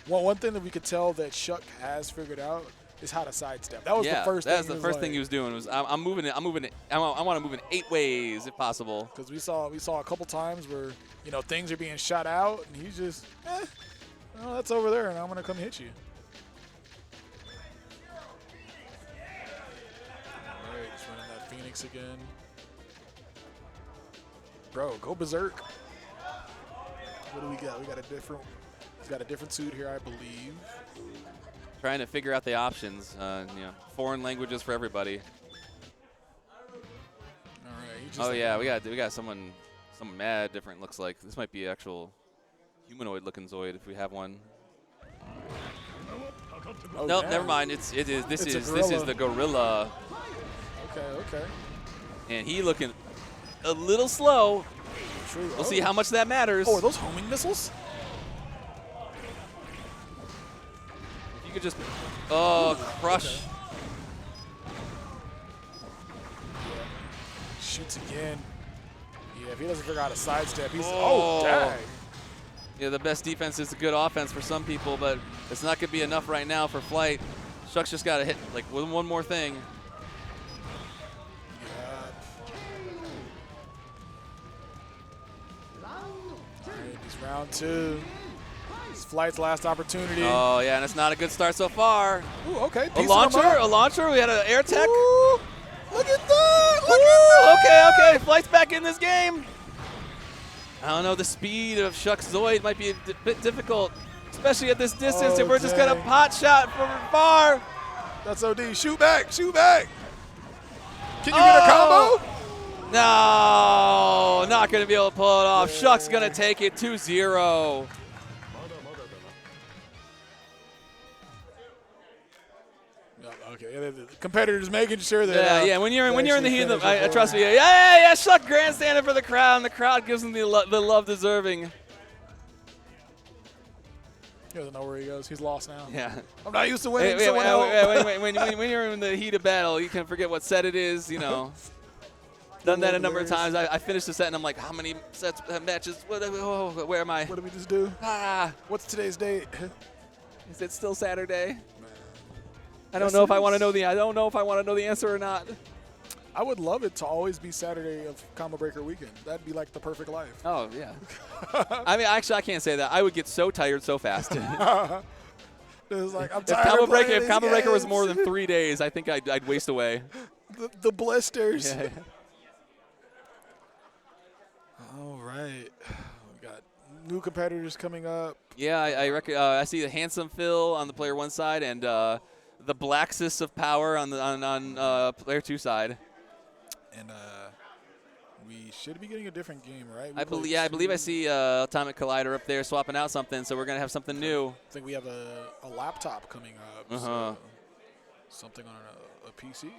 One thing that we could tell that Shuck has figured out is how to sidestep. That was the first thing. That's the first thing he was doing. Was I'm moving it. I want to move it 8 ways if possible. Because we saw a couple times where things are being shot out, and he's just, well, that's over there, and I'm gonna come hit you. All right, just running that Phoenix again. Bro, go berserk. What do we got? He's got a different suit here, I believe. Trying to figure out the options. Foreign languages for everybody. All right. Oh yeah, we got someone mad different. Looks like this might be actual humanoid-looking Zoid if we have one. Oh, nope, damn. never mind. This is the gorilla. Okay. And he looking a little slow. True. We'll see how much that matters. Oh, are those homing missiles? If you could just, crush. Shoots again. Yeah, if he doesn't figure out how to sidestep, he's dang. Yeah, the best defense is a good offense for some people, but it's not gonna be enough right now for Flight. Shuck's just gotta hit one more thing. All right, this round 2. Flight's last opportunity. Oh, yeah, and it's not a good start so far. Ooh, okay. A launcher. We had an air tech. Ooh, look at that. Look at that. Okay. Flight's back in this game. I don't know. The speed of Shuck's Zoid might be a bit difficult, especially at this distance. Oh, If we're just going to dang. pot shot from far. That's OD. Shoot back. Shoot back. Can you get a combo? No, not going to be able to pull it off. Shuck's going to take it 2-0. Okay, the competitors making sure that. Yeah. When you're in the heat of the, trust me. Yeah. Shuck grandstanding for the crowd, and the crowd gives him the love deserving. He doesn't know where he goes. He's lost now. Yeah. I'm not used to winning. When you're in the heat of battle, you can forget what set it is. You know. Done that a number of times. I finished the set and I'm like, how many sets, matches? Where am I? What did we just do? What's today's date? Is it still Saturday? I don't know if I want to know the. I don't know if I want to know the answer or not. I would love it to always be Saturday of Combo Breaker weekend. That'd be like the perfect life. Oh yeah. I mean, actually, I can't say that. I would get so tired so fast. It's like I'm tired of playing If Combo Breaker was games. more than 3 days, I think I'd waste away. The blisters. Yeah. All right. We got new competitors coming up. Yeah, I see the Handsome Phil on the player 1 side and the Blacksis of Power on the player 2 side. And we should be getting a different game, right? I believe I see Atomic Collider up there swapping out something, so we're gonna have something new. I think we have a laptop coming up. So something on a PC.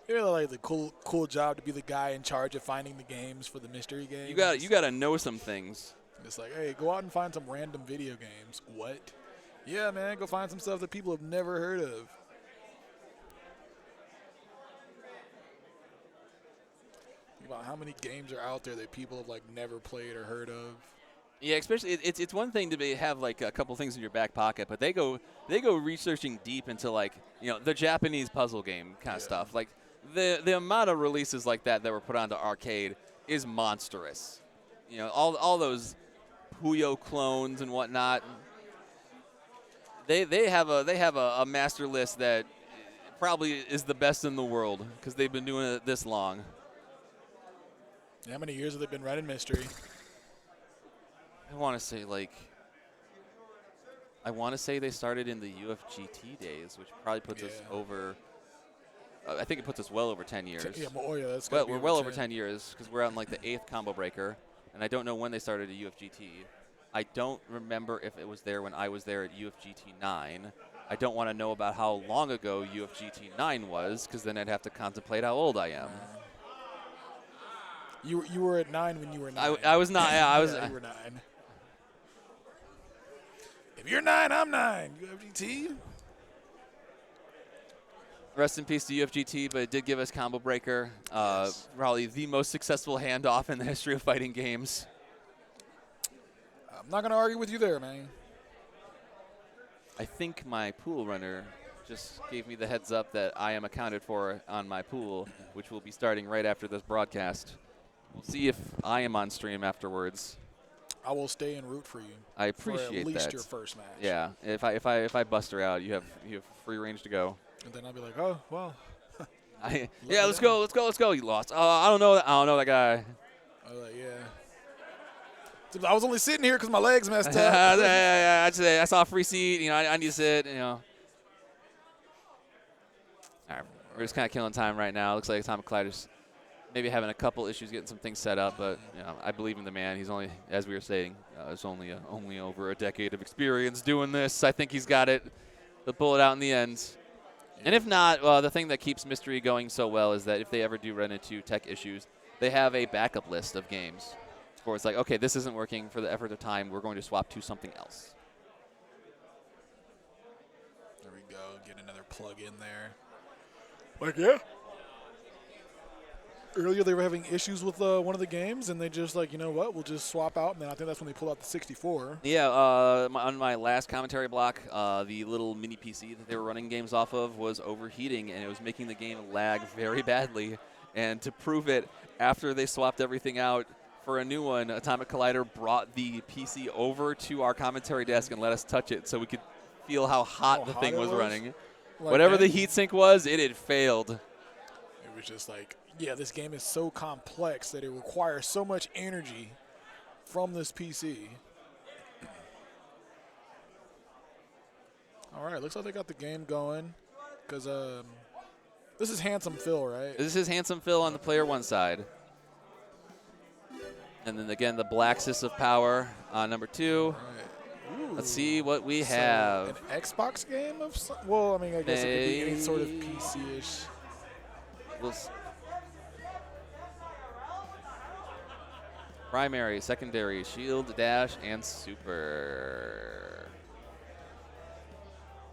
Maybe like the cool job to be the guy in charge of finding the games for the mystery games. You gotta know some things. It's like, hey, go out and find some random video games. What? Yeah, man, go find some stuff that people have never heard of. Think about how many games are out there that people have like never played or heard of. Yeah, especially it's one thing to have like a couple things in your back pocket, but they go researching deep into like the Japanese puzzle game kind of stuff. Like the amount of releases like that were put onto arcade is monstrous. All those Puyo clones and whatnot. They have a master list that probably is the best in the world because they've been doing it this long. How many years have they been running mystery? I want to say they started in the UFGT days, which probably puts us over. I think it puts us well over 10 years. That's we're well over 10 years because we're on like the 8th Combo Breaker, and I don't know when they started at UFGT. I don't remember if it was there when I was there at UFGT 9. I don't want to know about how long ago UFGT 9 was, because then I'd have to contemplate how old I am. You were at 9 when you were 9. I was not. Yeah, I was. You were 9. If you're 9, I'm 9. UFGT. Rest in peace to UFGT, but it did give us Combo Breaker. Probably the most successful handoff in the history of fighting games. I'm not going to argue with you there, man. I think my pool runner just gave me the heads up that I am accounted for on my pool, which will be starting right after this broadcast. We'll see if I am on stream afterwards. I will stay and root for you. I appreciate that. For at least your first match. Yeah, if I bust her out, you have free range to go. And then I'll be like, oh well. Let's go. You lost. I don't know that guy. I was like, yeah. I was only sitting here because my legs messed up. Yeah. I saw a free seat. I need to sit. All right, we're just kind of killing time right now. Looks like Atomic Collider's maybe having a couple issues getting some things set up, but I believe in the man. He's only, as we were saying, it's only over a decade of experience doing this. I think he's got it. He'll pull it out in the end. Yeah. And if not, the thing that keeps Mystery going so well is that if they ever do run into tech issues, they have a backup list of games. Where it's like, okay, this isn't working for the effort of time. We're going to swap to something else. There we go. Get another plug in there. Like, yeah. earlier they were having issues with one of the games, and they just like, you know what, we'll just swap out. And then I think that's when they pulled out the 64. Yeah, on my last commentary block, the little mini PC that they were running games off of was overheating, and it was making the game lag very badly. And to prove it, after they swapped everything out for a new one, Atomic Collider brought the PC over to our commentary desk and let us touch it so we could feel how hot the thing was running. Like Whatever that? the heatsink was, it had failed. It was just like, yeah, this game is so complex that it requires so much energy from this PC. All right, looks like they got the game going because this is Handsome Phil, right? This is Handsome Phil on the player one side. And then again, the Blacksys of Power on number 2. Ooh. Let's see what we So, have. an Xbox game of some, well, I mean, I guess it could be any sort of PC-ish. Primary, secondary, shield, dash, and super.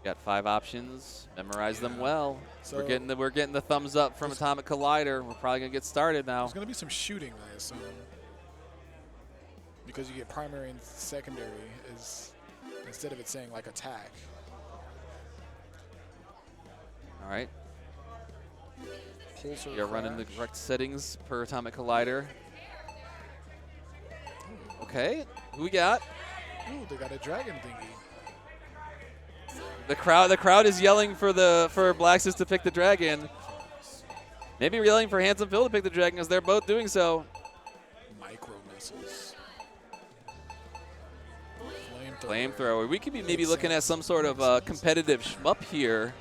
Got 5 options. Memorize them well. So- we're getting the thumbs up from Atomic Collider. We're probably gonna get started now. There's going to be some shooting, I assume. Because you get primary and secondary is instead of it saying like attack. All right. Pulsar You're running the crash. correct settings per Atomic Collider. Okay, who we got? Ooh, they got a dragon thingy. The crowd is yelling for Blacksys to pick the dragon. Maybe yelling for Handsome Phil to pick the dragon, as they're both doing so. Micro missiles. Flamethrower. We could be maybe looking at some sort of competitive shmup here.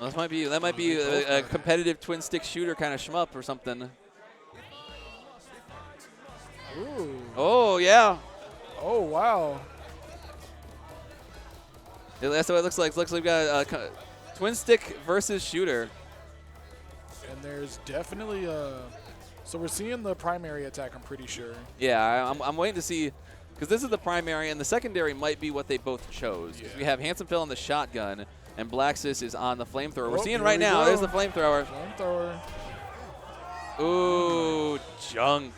Well, that might be a competitive twin stick shooter kind of shmup or something. Ooh. Oh yeah. Oh wow. Yeah, that's what it looks like. It looks like we've got a twin stick versus shooter. And there's definitely so we're seeing the primary attack, I'm pretty sure. Yeah, I'm waiting to see, because this is the primary, and the secondary might be what they both chose. 'Cause we have Handsome Phil on the shotgun, and Blacksys is on the flamethrower. We're Oh, seeing here right we now. go. There's the flamethrower. Flamethrower. Ooh, junked.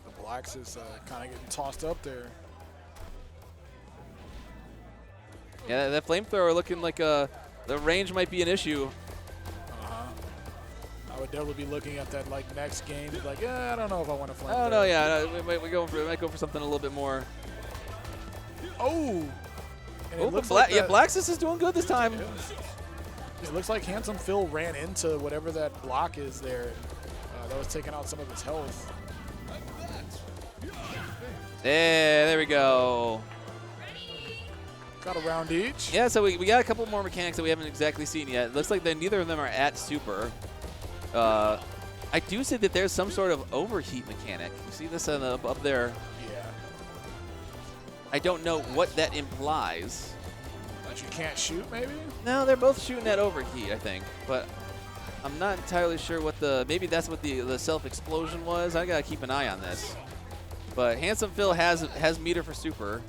The Blacksys kind of getting tossed up there. Yeah, that flamethrower looking like the range might be an issue. I would definitely be looking at that like next game, like, yeah, I don't know if I want to flamethrower. I don't know. Yeah, we might go for something a little bit more. Oh. And Oh, it looks but like that, Blacksys is doing good this time. It looks like Handsome Phil ran into whatever that block is there. That was taking out some of his health. Yeah, there we go. Got a round each. Yeah, so we got a couple more mechanics that we haven't exactly seen yet. It looks like neither of them are at super. I do see that there's some sort of overheat mechanic. You see this up there? Yeah. I don't know what that implies. That you can't shoot, maybe? No, they're both shooting at overheat, I think. But I'm not entirely sure what maybe that's what the self-explosion was. I got to keep an eye on this. But Handsome Phil has meter for super.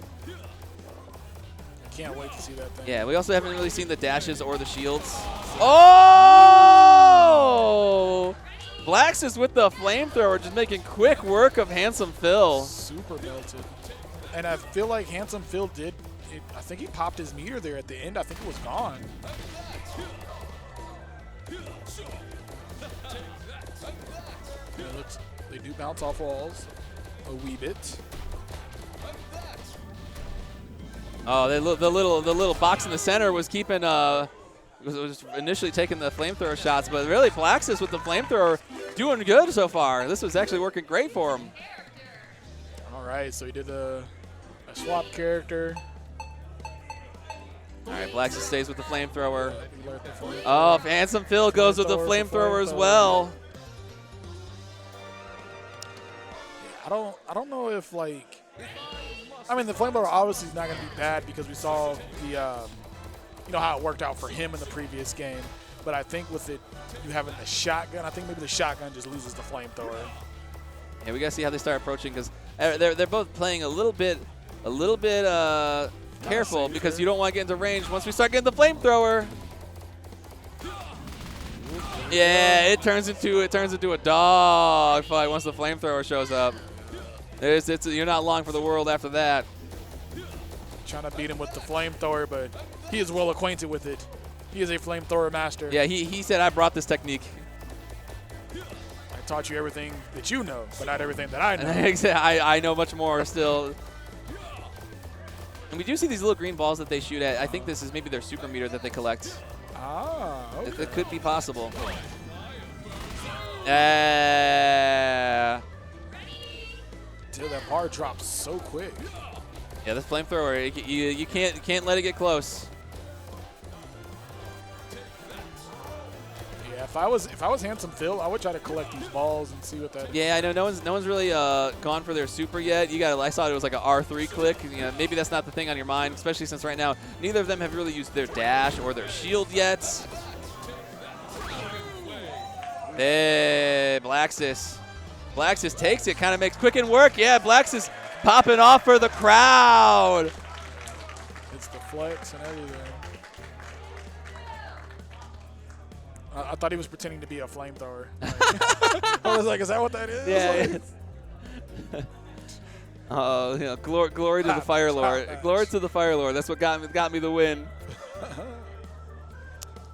Can't wait to see that thing. Yeah, we also haven't really seen the dashes or the shields. Oh! Blacksys with the flamethrower, just making quick work of Handsome Phil. Super melted. And I feel like Handsome Phil I think he popped his meter there at the end. I think it was gone. They do bounce off walls a wee bit. Oh, the little box in the center was keeping was initially taking the flamethrower shots, but really Blacksys with the flamethrower doing good so far. This was actually working great for him. All right, so he did a swap character. All right, Blacksys stays with the flamethrower. Oh, Handsome Phil goes with the flamethrower as well. Yeah, I don't know if like. I mean, the flamethrower obviously is not going to be bad because we saw the, you know, how it worked out for him in the previous game. But I think with it, you having the shotgun, I think maybe the shotgun just loses the flamethrower. Yeah, we got to see how they start approaching, because they're both playing a little bit careful, because you don't want to get into range once we start getting the flamethrower. Yeah, it turns into a dog fight once the flamethrower shows up. You're not long for the world after that. Trying to beat him with the flamethrower, but he is well acquainted with it. He is a flamethrower master. Yeah, he said I brought this technique. I taught you everything that you know, but not everything that I know. I know much more still. And we do see these little green balls that they shoot at. I think this is maybe their super meter that they collect. Ah, okay. It could be possible. Dude, that bar drops so quick. Yeah, this flamethrower, you can't let it get close. Yeah, if I was Handsome Phil, I would try to collect these balls and see what that. Yeah, I know no one's really gone for their super yet. I saw it was like a R3 click. You know, maybe that's not the thing on your mind, especially since right now neither of them have really used their dash or their shield yet. Hey, Blaxis. Blaxis takes it, kind of makes quick and work. Yeah, Blaxis popping off for the crowd. It's the flex and everything. I thought he was pretending to be a flamethrower. I was like, is that what that is? Yeah. Oh, you know, glory to the Fire Lord. Glory to the Fire Lord. That's what got me the win.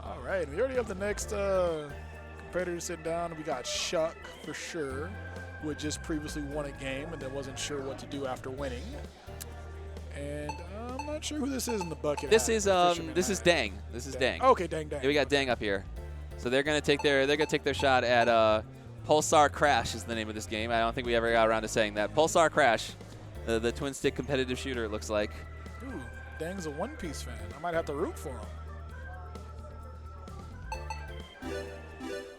All right, we already have the next competitor sitting down. We got Shuck for sure, who had just previously won a game and then wasn't sure what to do after winning. And I'm not sure who this is in the bucket. This is Dang. This is Dang. Okay, Dang. Yeah, we got Dang up here. So they're gonna take their shot at Pulsar Crash is the name of this game. I don't think we ever got around to saying that. Pulsar Crash, the twin stick competitive shooter. It looks like. Ooh, Dang's a One Piece fan. I might have to root for him.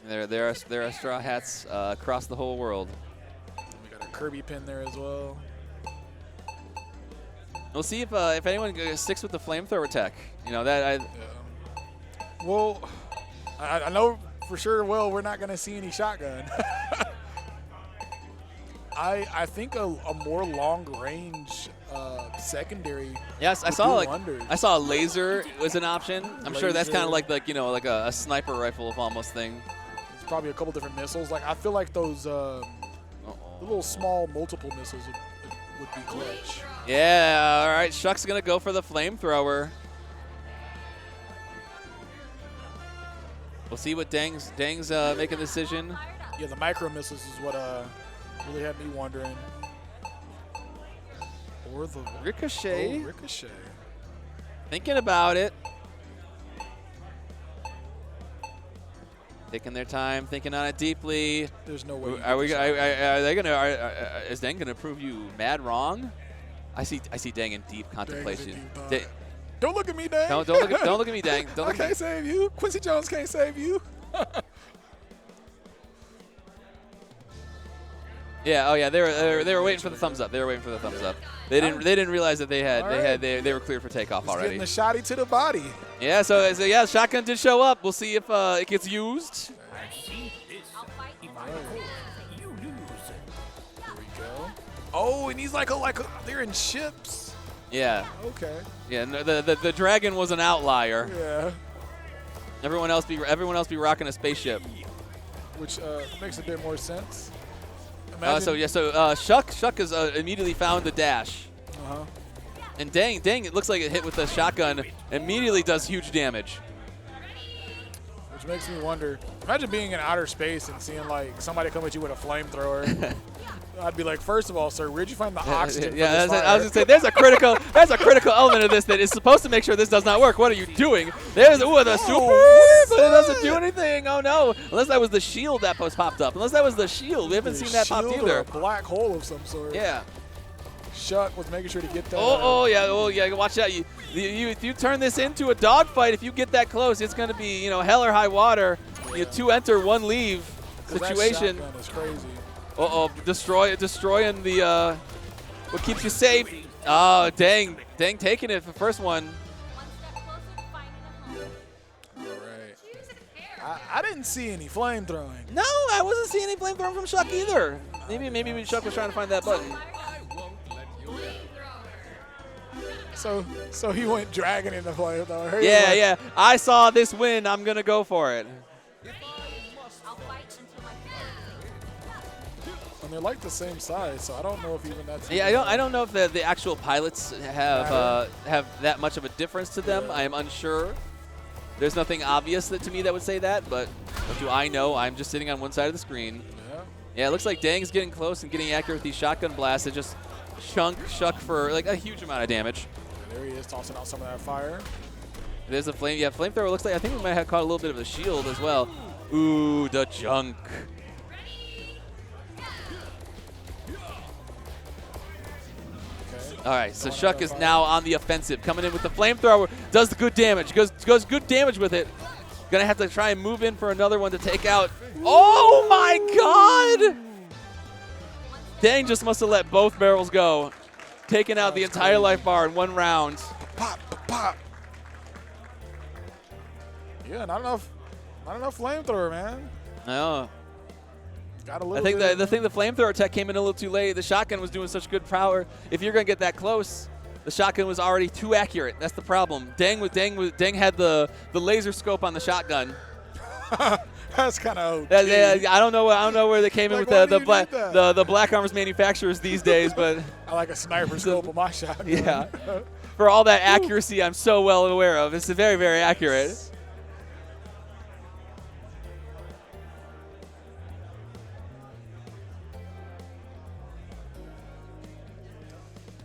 There are Straw Hats across the whole world. We got a Kirby pin there as well. We'll see if anyone sticks with the flamethrower tech. You know that. Well, I know for sure. Well, we're not going to see any shotgun. I think a more long range secondary. Yes, I saw a laser was an option. I'm sure that's kind of like a sniper rifle almost thing. There's probably a couple different missiles. Like I feel like those the little small multiple missiles would be clutch. Yeah. All right. Shuck's gonna go for the flamethrower. We'll see what Dang's making a decision. Yeah, the micro missiles is what really had me wondering. Or the Ricochet. Oh, Ricochet. Thinking about it. Taking their time, thinking on it deeply. There's no way. Is Dang gonna prove you mad wrong? I see Dang in deep contemplation. Don't look at me, Dang. Don't look at me, Dang. I can't save you. Quincy Jones can't save you. Yeah. Oh yeah. They were waiting for the thumbs up. They were waiting for the thumbs up. They didn't realize that they were cleared for takeoff already. Getting the shotty to the body. Yeah. So yeah, shotgun did show up. We'll see if it gets used. There we go. Oh, and he's like they're in ships. Yeah. Okay. Yeah. No, the dragon was an outlier. Yeah. Everyone else be rocking a spaceship. Which makes a bit more sense. So Shuck has immediately found the dash. Uh-huh. And Dang, it looks like it hit with the shotgun. Immediately does huge damage. Which makes me wonder. Imagine being in outer space and seeing like somebody come at you with a flamethrower. I'd be like, first of all, sir, where'd you find the oxygen? Yeah, I was gonna say there's a critical element of this that is supposed to make sure this does not work. What are you doing? There's the super, but it doesn't do anything. Oh no! Unless that was the shield that popped up. Unless that was the shield, we haven't seen that pop either. Or a black hole of some sort. Yeah. Shuck was making sure to get that. Oh yeah. Watch out! If you turn this into a dogfight, if you get that close, it's gonna be hell or high water. Yeah. 2 enter, 1 leave situation. That shotgun is crazy. Destroying the what keeps you safe. Oh, Dang taking it for the first one. All right. I didn't see any flame throwing. No, I wasn't seeing any flame throwing from Shuck either. Maybe Shuck was trying to find that button. So he went dragon in the flamethrower. Yeah. I saw this win. I'm gonna go for it. they're like the same size, so I don't know if even that's. Yeah, I don't know if the actual pilots have that much of a difference to them. I am unsure. There's nothing obvious to me that would say that, but what do I know? I'm just sitting on one side of the screen. Yeah, it looks like Dang's getting close and getting accurate with these shotgun blasts. It just shuck for like a huge amount of damage. There he is, tossing out some of that fire. There's a flame. Yeah, flamethrower looks like I think we might have caught a little bit of a shield as well. Ooh, the junk. All right, so Shuck is now on the offensive, coming in with the flamethrower. Does the good damage. Goes good damage with it. Gonna have to try and move in for another one to take out. Oh my God! Dang just must have let both barrels go, taking out the entire life bar in one round. Pop, pop. Yeah, not enough flamethrower, man. No. Got a I little think bit the flamethrower tech came in a little too late. The shotgun was doing such good power. If you're gonna get that close, the shotgun was already too accurate. That's the problem. Dang had the laser scope on the shotgun. That's kind of I don't know where they came in Like, with why the Black Arms manufacturers these days, but I like a sniper scope on my shotgun. yeah. For all that accuracy, I'm so well aware of. It's very, very accurate.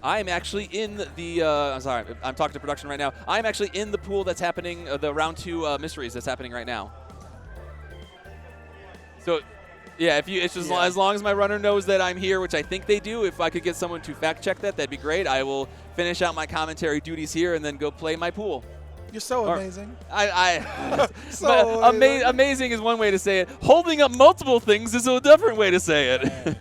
I'm actually in the, I'm sorry, I'm talking to production right now. I'm actually in the pool that's happening, the round 2 mysteries that's happening right now. So, yeah, it's just as long as my runner knows that I'm here, which I think they do. If I could get someone to fact check that, that'd be great. I will finish out my commentary duties here and then go play my pool. You're so amazing. So amazing is one way to say it. Holding up multiple things is a different way to say it.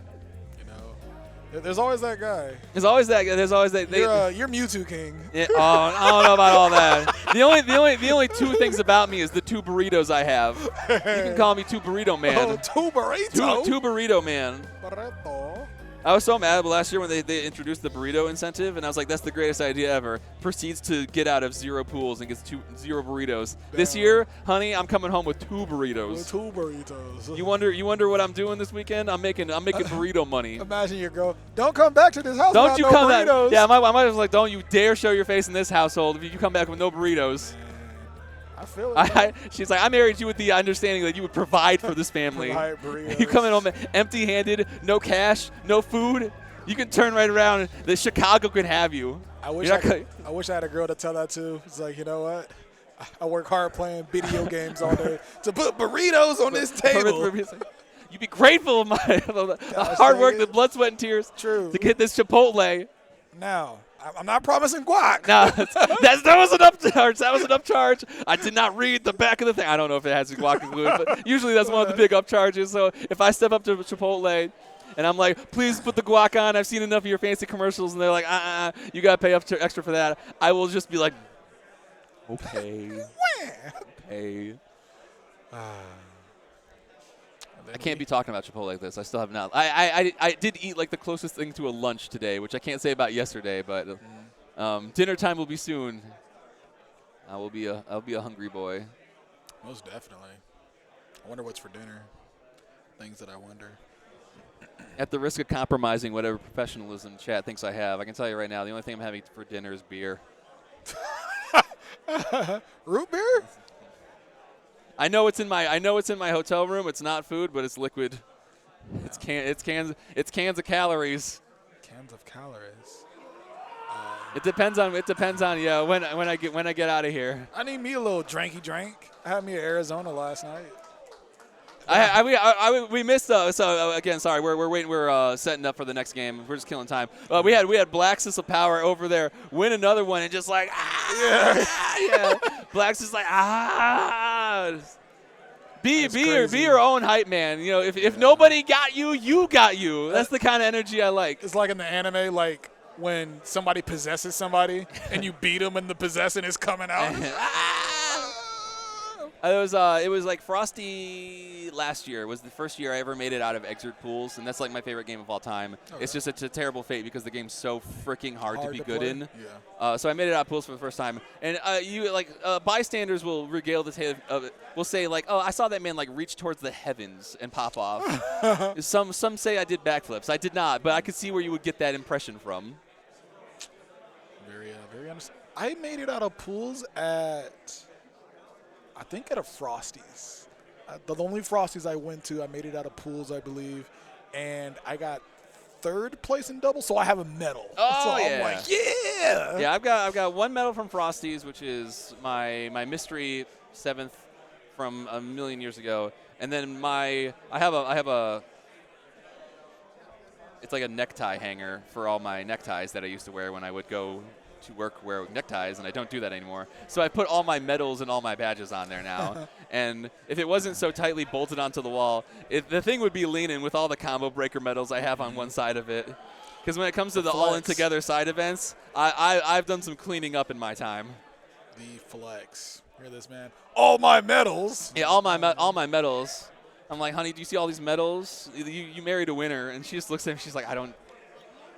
There's always that guy. There's always that guy. There's always that. You're Mewtwo King. Yeah, I don't know about all that. The only 2 things about me is the 2 burritos I have. You can call me 2 burrito man. Oh, 2 burrito. 2 burrito man. Burrito. I was so mad last year when they introduced the burrito incentive, and I was like, that's the greatest idea ever. Proceeds to get out of 0 pools and gets 0 burritos. Damn. This year, honey, I'm coming home with 2 burritos. With 2 burritos. You wonder what I'm doing this weekend? I'm making burrito money. Imagine your girl. Don't come back to this house. Don't you no come burritos. back? Yeah, I might was like, don't you dare show your face in this household if you come back with no burritos. I feel it. She's like, I married you with the understanding that you would provide for this family. You coming home empty-handed, no cash, no food. You can turn right around. The Chicago could have you. I wish I had a girl to tell that to. It's like, you know what? I work hard playing video games all day to put burritos on this table. You'd be grateful of the hard work, the blood, sweat, and tears to get this Chipotle. Now, I'm not promising guac. No, that was an upcharge. That was an upcharge. I did not read the back of the thing. I don't know if it has guac included, but usually that's one of the big upcharges. So if I step up to Chipotle and I'm like, please put the guac on. I've seen enough of your fancy commercials, and they're like, you got to pay extra for that. I will just be like, okay. Okay. I can't be talking about Chipotle like this. I still have not. I did eat like the closest thing to a lunch today, which I can't say about yesterday, but dinner time will be soon. I'll be a hungry boy. Most definitely. I wonder what's for dinner. Things that I wonder. At the risk of compromising whatever professionalism chat thinks I have, I can tell you right now, the only thing I'm having for dinner is beer. Root beer? I know it's in my hotel room. It's not food, but it's liquid. Yeah. It's cans of calories. Cans of calories. It depends on when I get out of here. I need me a little drinky drink. I had me in Arizona last night. We missed so again, sorry, we're waiting, we're setting up for the next game. We're just killing time. We had Blacksys of Power over there win another one and just like Blacksys like be your own hype man. You know, if nobody got you, you got you. That's the kind of energy I like. It's like in the anime, like when somebody possesses somebody and you beat them and the possession is coming out. It was like Frosty last year was the first year I ever made it out of Exert Pools, and that's like my favorite game of all time. Okay. It's just a terrible fate because the game's so freaking hard to be good play? in. Yeah. So I made it out of pools for the first time, and bystanders will regale the tale of it. Will say like, "Oh, I saw that man like reach towards the heavens and pop off." Some say I did backflips. I did not, but I could see where you would get that impression from. Very honest. I made it out of pools at a Frosties. The only Frosties I went to, I made it out of pools, I believe, and I got 3rd place in double, so I have a medal. Oh, so yeah. I'm like, yeah. Yeah, I've got 1 medal from Frosties, which is my mystery 7th from a million years ago, and then I have a it's like a necktie hanger for all my neckties that I used to wear when I would go to work wear neckties, and I don't do that anymore. So I put all my medals and all my badges on there now. And if it wasn't so tightly bolted onto the wall, the thing would be leaning with all the combo breaker medals I have on one side of it. Because when it comes to the all-in together side events, I've done some cleaning up in my time. The flex. Hear this, man? All my medals. Yeah, all my medals. I'm like, honey, do you see all these medals? You married a winner, and she just looks at me. She's like, I don't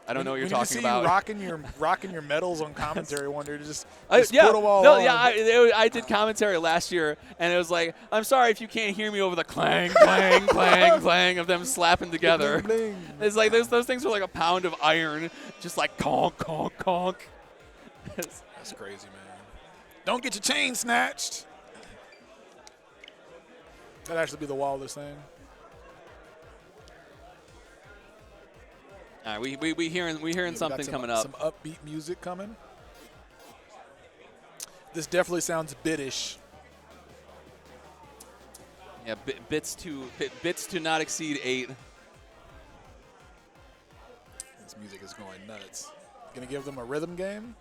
know what you're talking about. You rocking your medals on commentary one day. Just yeah, put them all on. yeah. I did commentary last year, and it was like, I'm sorry if you can't hear me over the clang, clang, clang, clang of them slapping together. Bling, bling. It's like those things are like a pound of iron, just like conk, conk, conk. That's crazy, man. Don't get your chain snatched. That'd actually be the wildest thing. All right, we hearing something coming up. Some upbeat music coming. This definitely sounds bitish. Yeah, bits to not exceed 8. This music is going nuts. Gonna give them a rhythm game.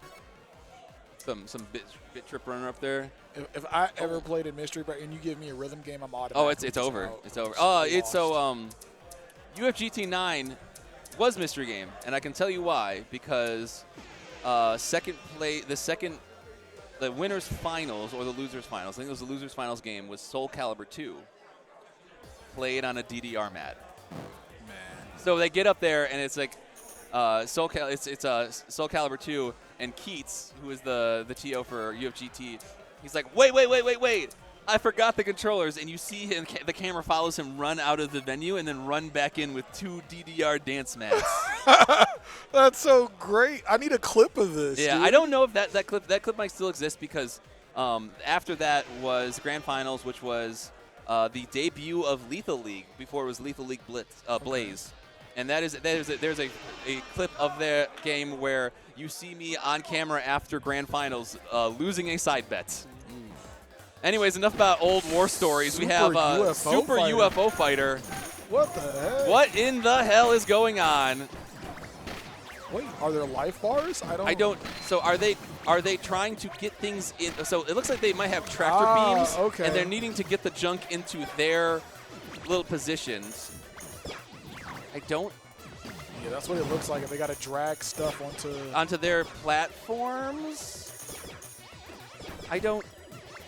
Some bit trip runner up there. If I ever played a mystery break and you give me a rhythm game, I'm automatically. Oh, it's over. Out. It's over. Oh, it's so UFGT 9 was mystery game, and I can tell you why, because the winners finals or the losers finals, I think it was the losers finals game, was Soul Calibur 2, played on a DDR mat. Man. So they get up there and it's like Soul Calibur 2, and Keats, who is the TO for UFGT, he's like, wait. I forgot the controllers, and you see him, the camera follows him run out of the venue and then run back in with 2 DDR dance mats. That's so great. I need a clip of this. Yeah, dude. I don't know if that clip might still exist, because after that was Grand Finals, which was the debut of Lethal League before it was Lethal League Blaze. And there's a clip of their game where you see me on camera after Grand Finals losing a side bet. Anyways, enough about old war stories. We have Super UFO Fighter. What the heck? What in the hell is going on? Wait, are there life bars? I don't. So are they trying to get things in? So it looks like they might have tractor beams, okay. and they're needing to get the junk into their little positions. I don't. Yeah, that's what it looks like. If they got to drag stuff onto their platforms.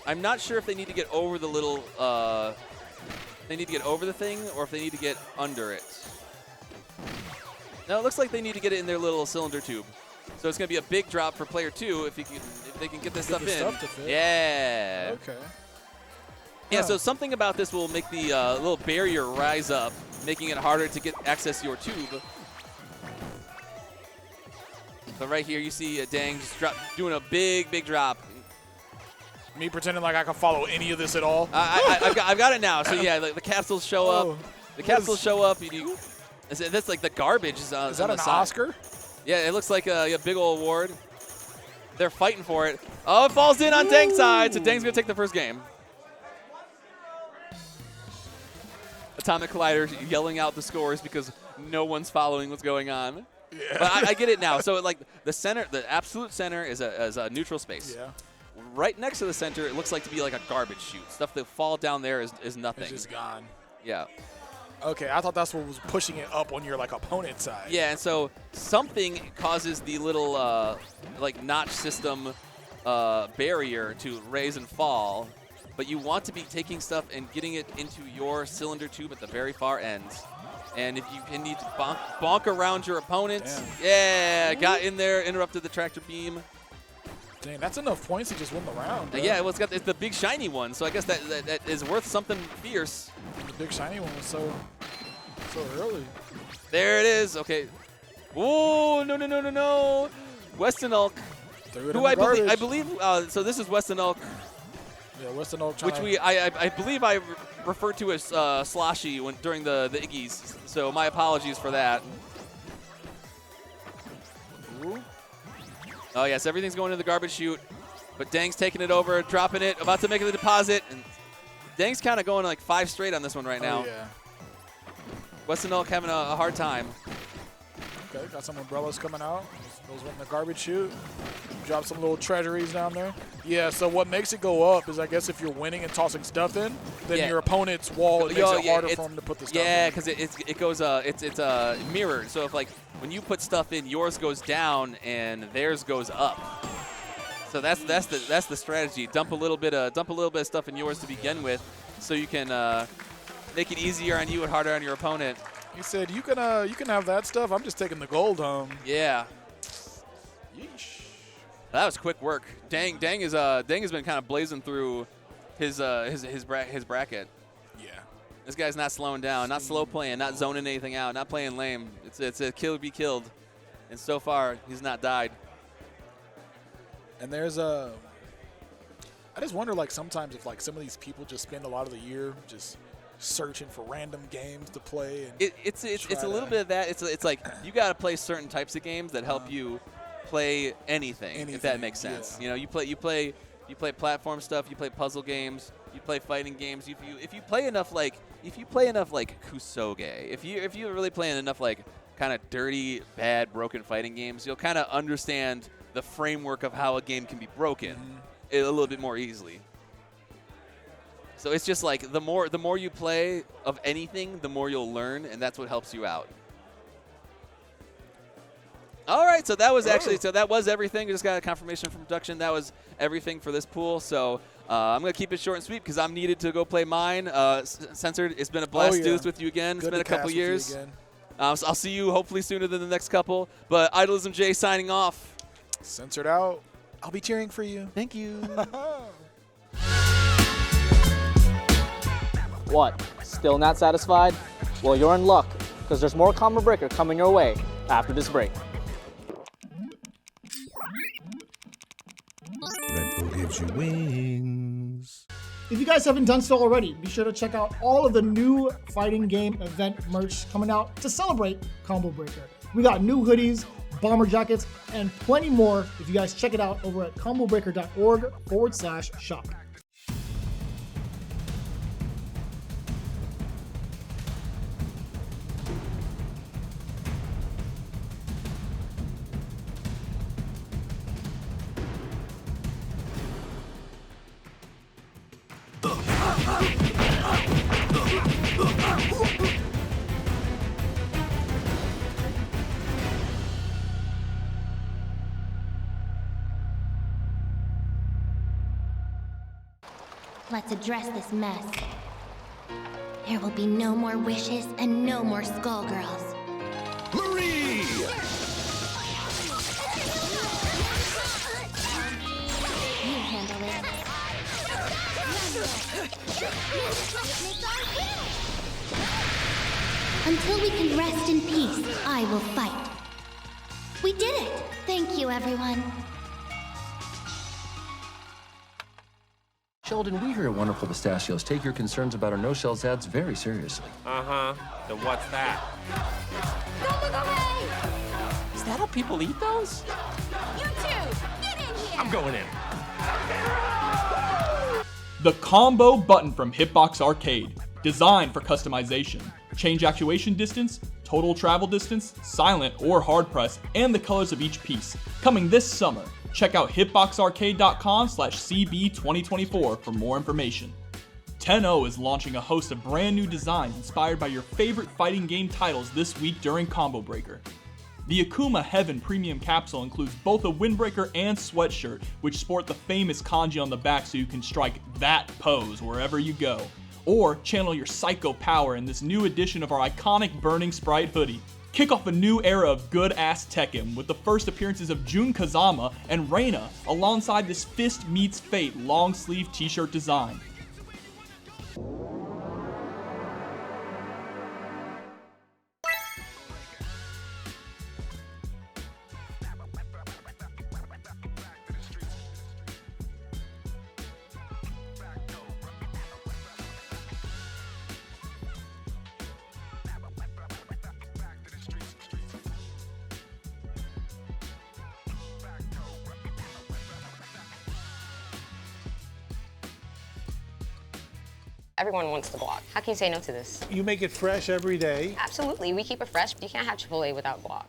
I'm not sure if they need to get over the little. They need to get over the thing, or if they need to get under it. No, it looks like they need to get it in their little cylinder tube. So it's going to be a big drop for player 2 if they can get this stuff in. To fit. Yeah. Okay. Yeah, so something about this will make the little barrier rise up, making it harder to get access to your tube. But right here, you see Dang just doing a big drop. Me pretending like I can follow any of this at all. I've got it now. So yeah, the capsules show up. The capsules show up. That's like the garbage is on. Is that on an the side. Oscar? Yeah, it looks like a big old award. They're fighting for it. Oh, it falls in on Dang's side, so Dang's gonna take the first game. Atomic Collider yelling out the scores because no one's following what's going on. Yeah. But I get it now. So like the center, the absolute center is a neutral space. Yeah. Right next to the center, it looks like to be like a garbage chute. Stuff that fall down there is nothing. It's just gone. Yeah. Okay, I thought that's what was pushing it up on your like opponent side. Yeah, and so something causes the little like notch system barrier to raise and fall. but you want to be taking stuff and getting it into your cylinder tube at the very far end. And if you need to bonk around your opponent, got in there, interrupted the tractor beam. Dang, that's enough points to just win the round. Yeah, well, it's the big shiny one, so I guess that is worth something fierce. The big shiny one was so early. There it is. Okay. Oh, no. Weston Ulk, who I believe, so this is Weston Ulk. Yeah, Weston Ulk. Which I believe I referred to as Sloshy during the Iggies, so my apologies for that. Ooh. Oh, yes, everything's going in the garbage chute, but Dang's taking it over, dropping it, about to make the deposit, and Dang's kind of going like 5 straight on this one right now. Yeah. Weston Ulk having a hard time. Okay, got some umbrellas coming out. Those went in the garbage chute. Drop some little treasuries down there. Yeah, so what makes it go up is, I guess, if you're winning and tossing stuff in, then your opponent's wall, it makes it harder for him to put the stuff in. Yeah, because it goes, it's mirrored. So if, like, when you put stuff in, yours goes down and theirs goes up. So that's the strategy. Dump a little bit of stuff in yours to begin with, so you can make it easier on you and harder on your opponent. He said, "You can have that stuff. I'm just taking the gold home." Yeah. Yeesh. That was quick work. Dang has been kind of blazing through his bracket. Yeah. This guy's not slowing down, not slow playing, not zoning anything out, not playing lame. It's a kill be killed, and so far he's not died. And there's I just wonder, like, sometimes if, like, some of these people just spend a lot of the year just searching for random games to play. And it's a little bit of that. It's like you got to play certain types of games that help you play anything, if that makes sense. Yeah. You know, you play platform stuff, you play puzzle games, you play fighting games. If you play enough like Kusoge, if you're really playing enough like kind of dirty, bad, broken fighting games, you'll kind of understand the framework of how a game can be broken a little bit more easily. So it's just like the more you play of anything, the more you'll learn, and that's what helps you out. All right, so that was everything. We just got a confirmation from production. That was everything for this pool. So I'm going to keep it short and sweet because I'm needed to go play mine. Censored, it's been a blast to do this with you again. It's been a couple years. So I'll see you hopefully sooner than the next couple. But Idolism J signing off. Censored out. I'll be cheering for you. Thank you. What? Still not satisfied? Well, you're in luck, because there's more Combo Breaker coming your way after this break. Red Bull gives you wings. If you guys haven't done so already, be sure to check out all of the new fighting game event merch coming out to celebrate Combo Breaker. We got new hoodies, bomber jackets, and plenty more if you guys check it out over at combobreaker.org/shop. Let's address this mess. There will be no more wishes and no more Skullgirls. Marie! You handle it. Until we can rest in peace, I will fight. We did it! Thank you, everyone. Sheldon, we here at Wonderful Pistachios take your concerns about our no-shells ads very seriously. Uh-huh. So what's that? Don't look away! Is that how people eat those? You two, get in here! I'm going in. The Combo button from Hitbox Arcade. Designed for customization. Change actuation distance, total travel distance, silent or hard press, and the colors of each piece. Coming this summer. Check out hitboxarcade.com/CB2024 for more information. 10-0 is launching a host of brand new designs inspired by your favorite fighting game titles this week during Combo Breaker. The Akuma Heaven Premium Capsule includes both a windbreaker and sweatshirt, which sport the famous kanji on the back so you can strike that pose wherever you go. Or channel your psycho power in this new edition of our iconic Burning Sprite hoodie. Kick off a new era of good-ass Tekken with the first appearances of Jun Kazama and Reina alongside this Fist Meets Fate long-sleeve t-shirt design. Everyone wants to guac. How can you say no to this? You make it fresh every day. Absolutely, we keep it fresh. You can't have Chipotle without guac.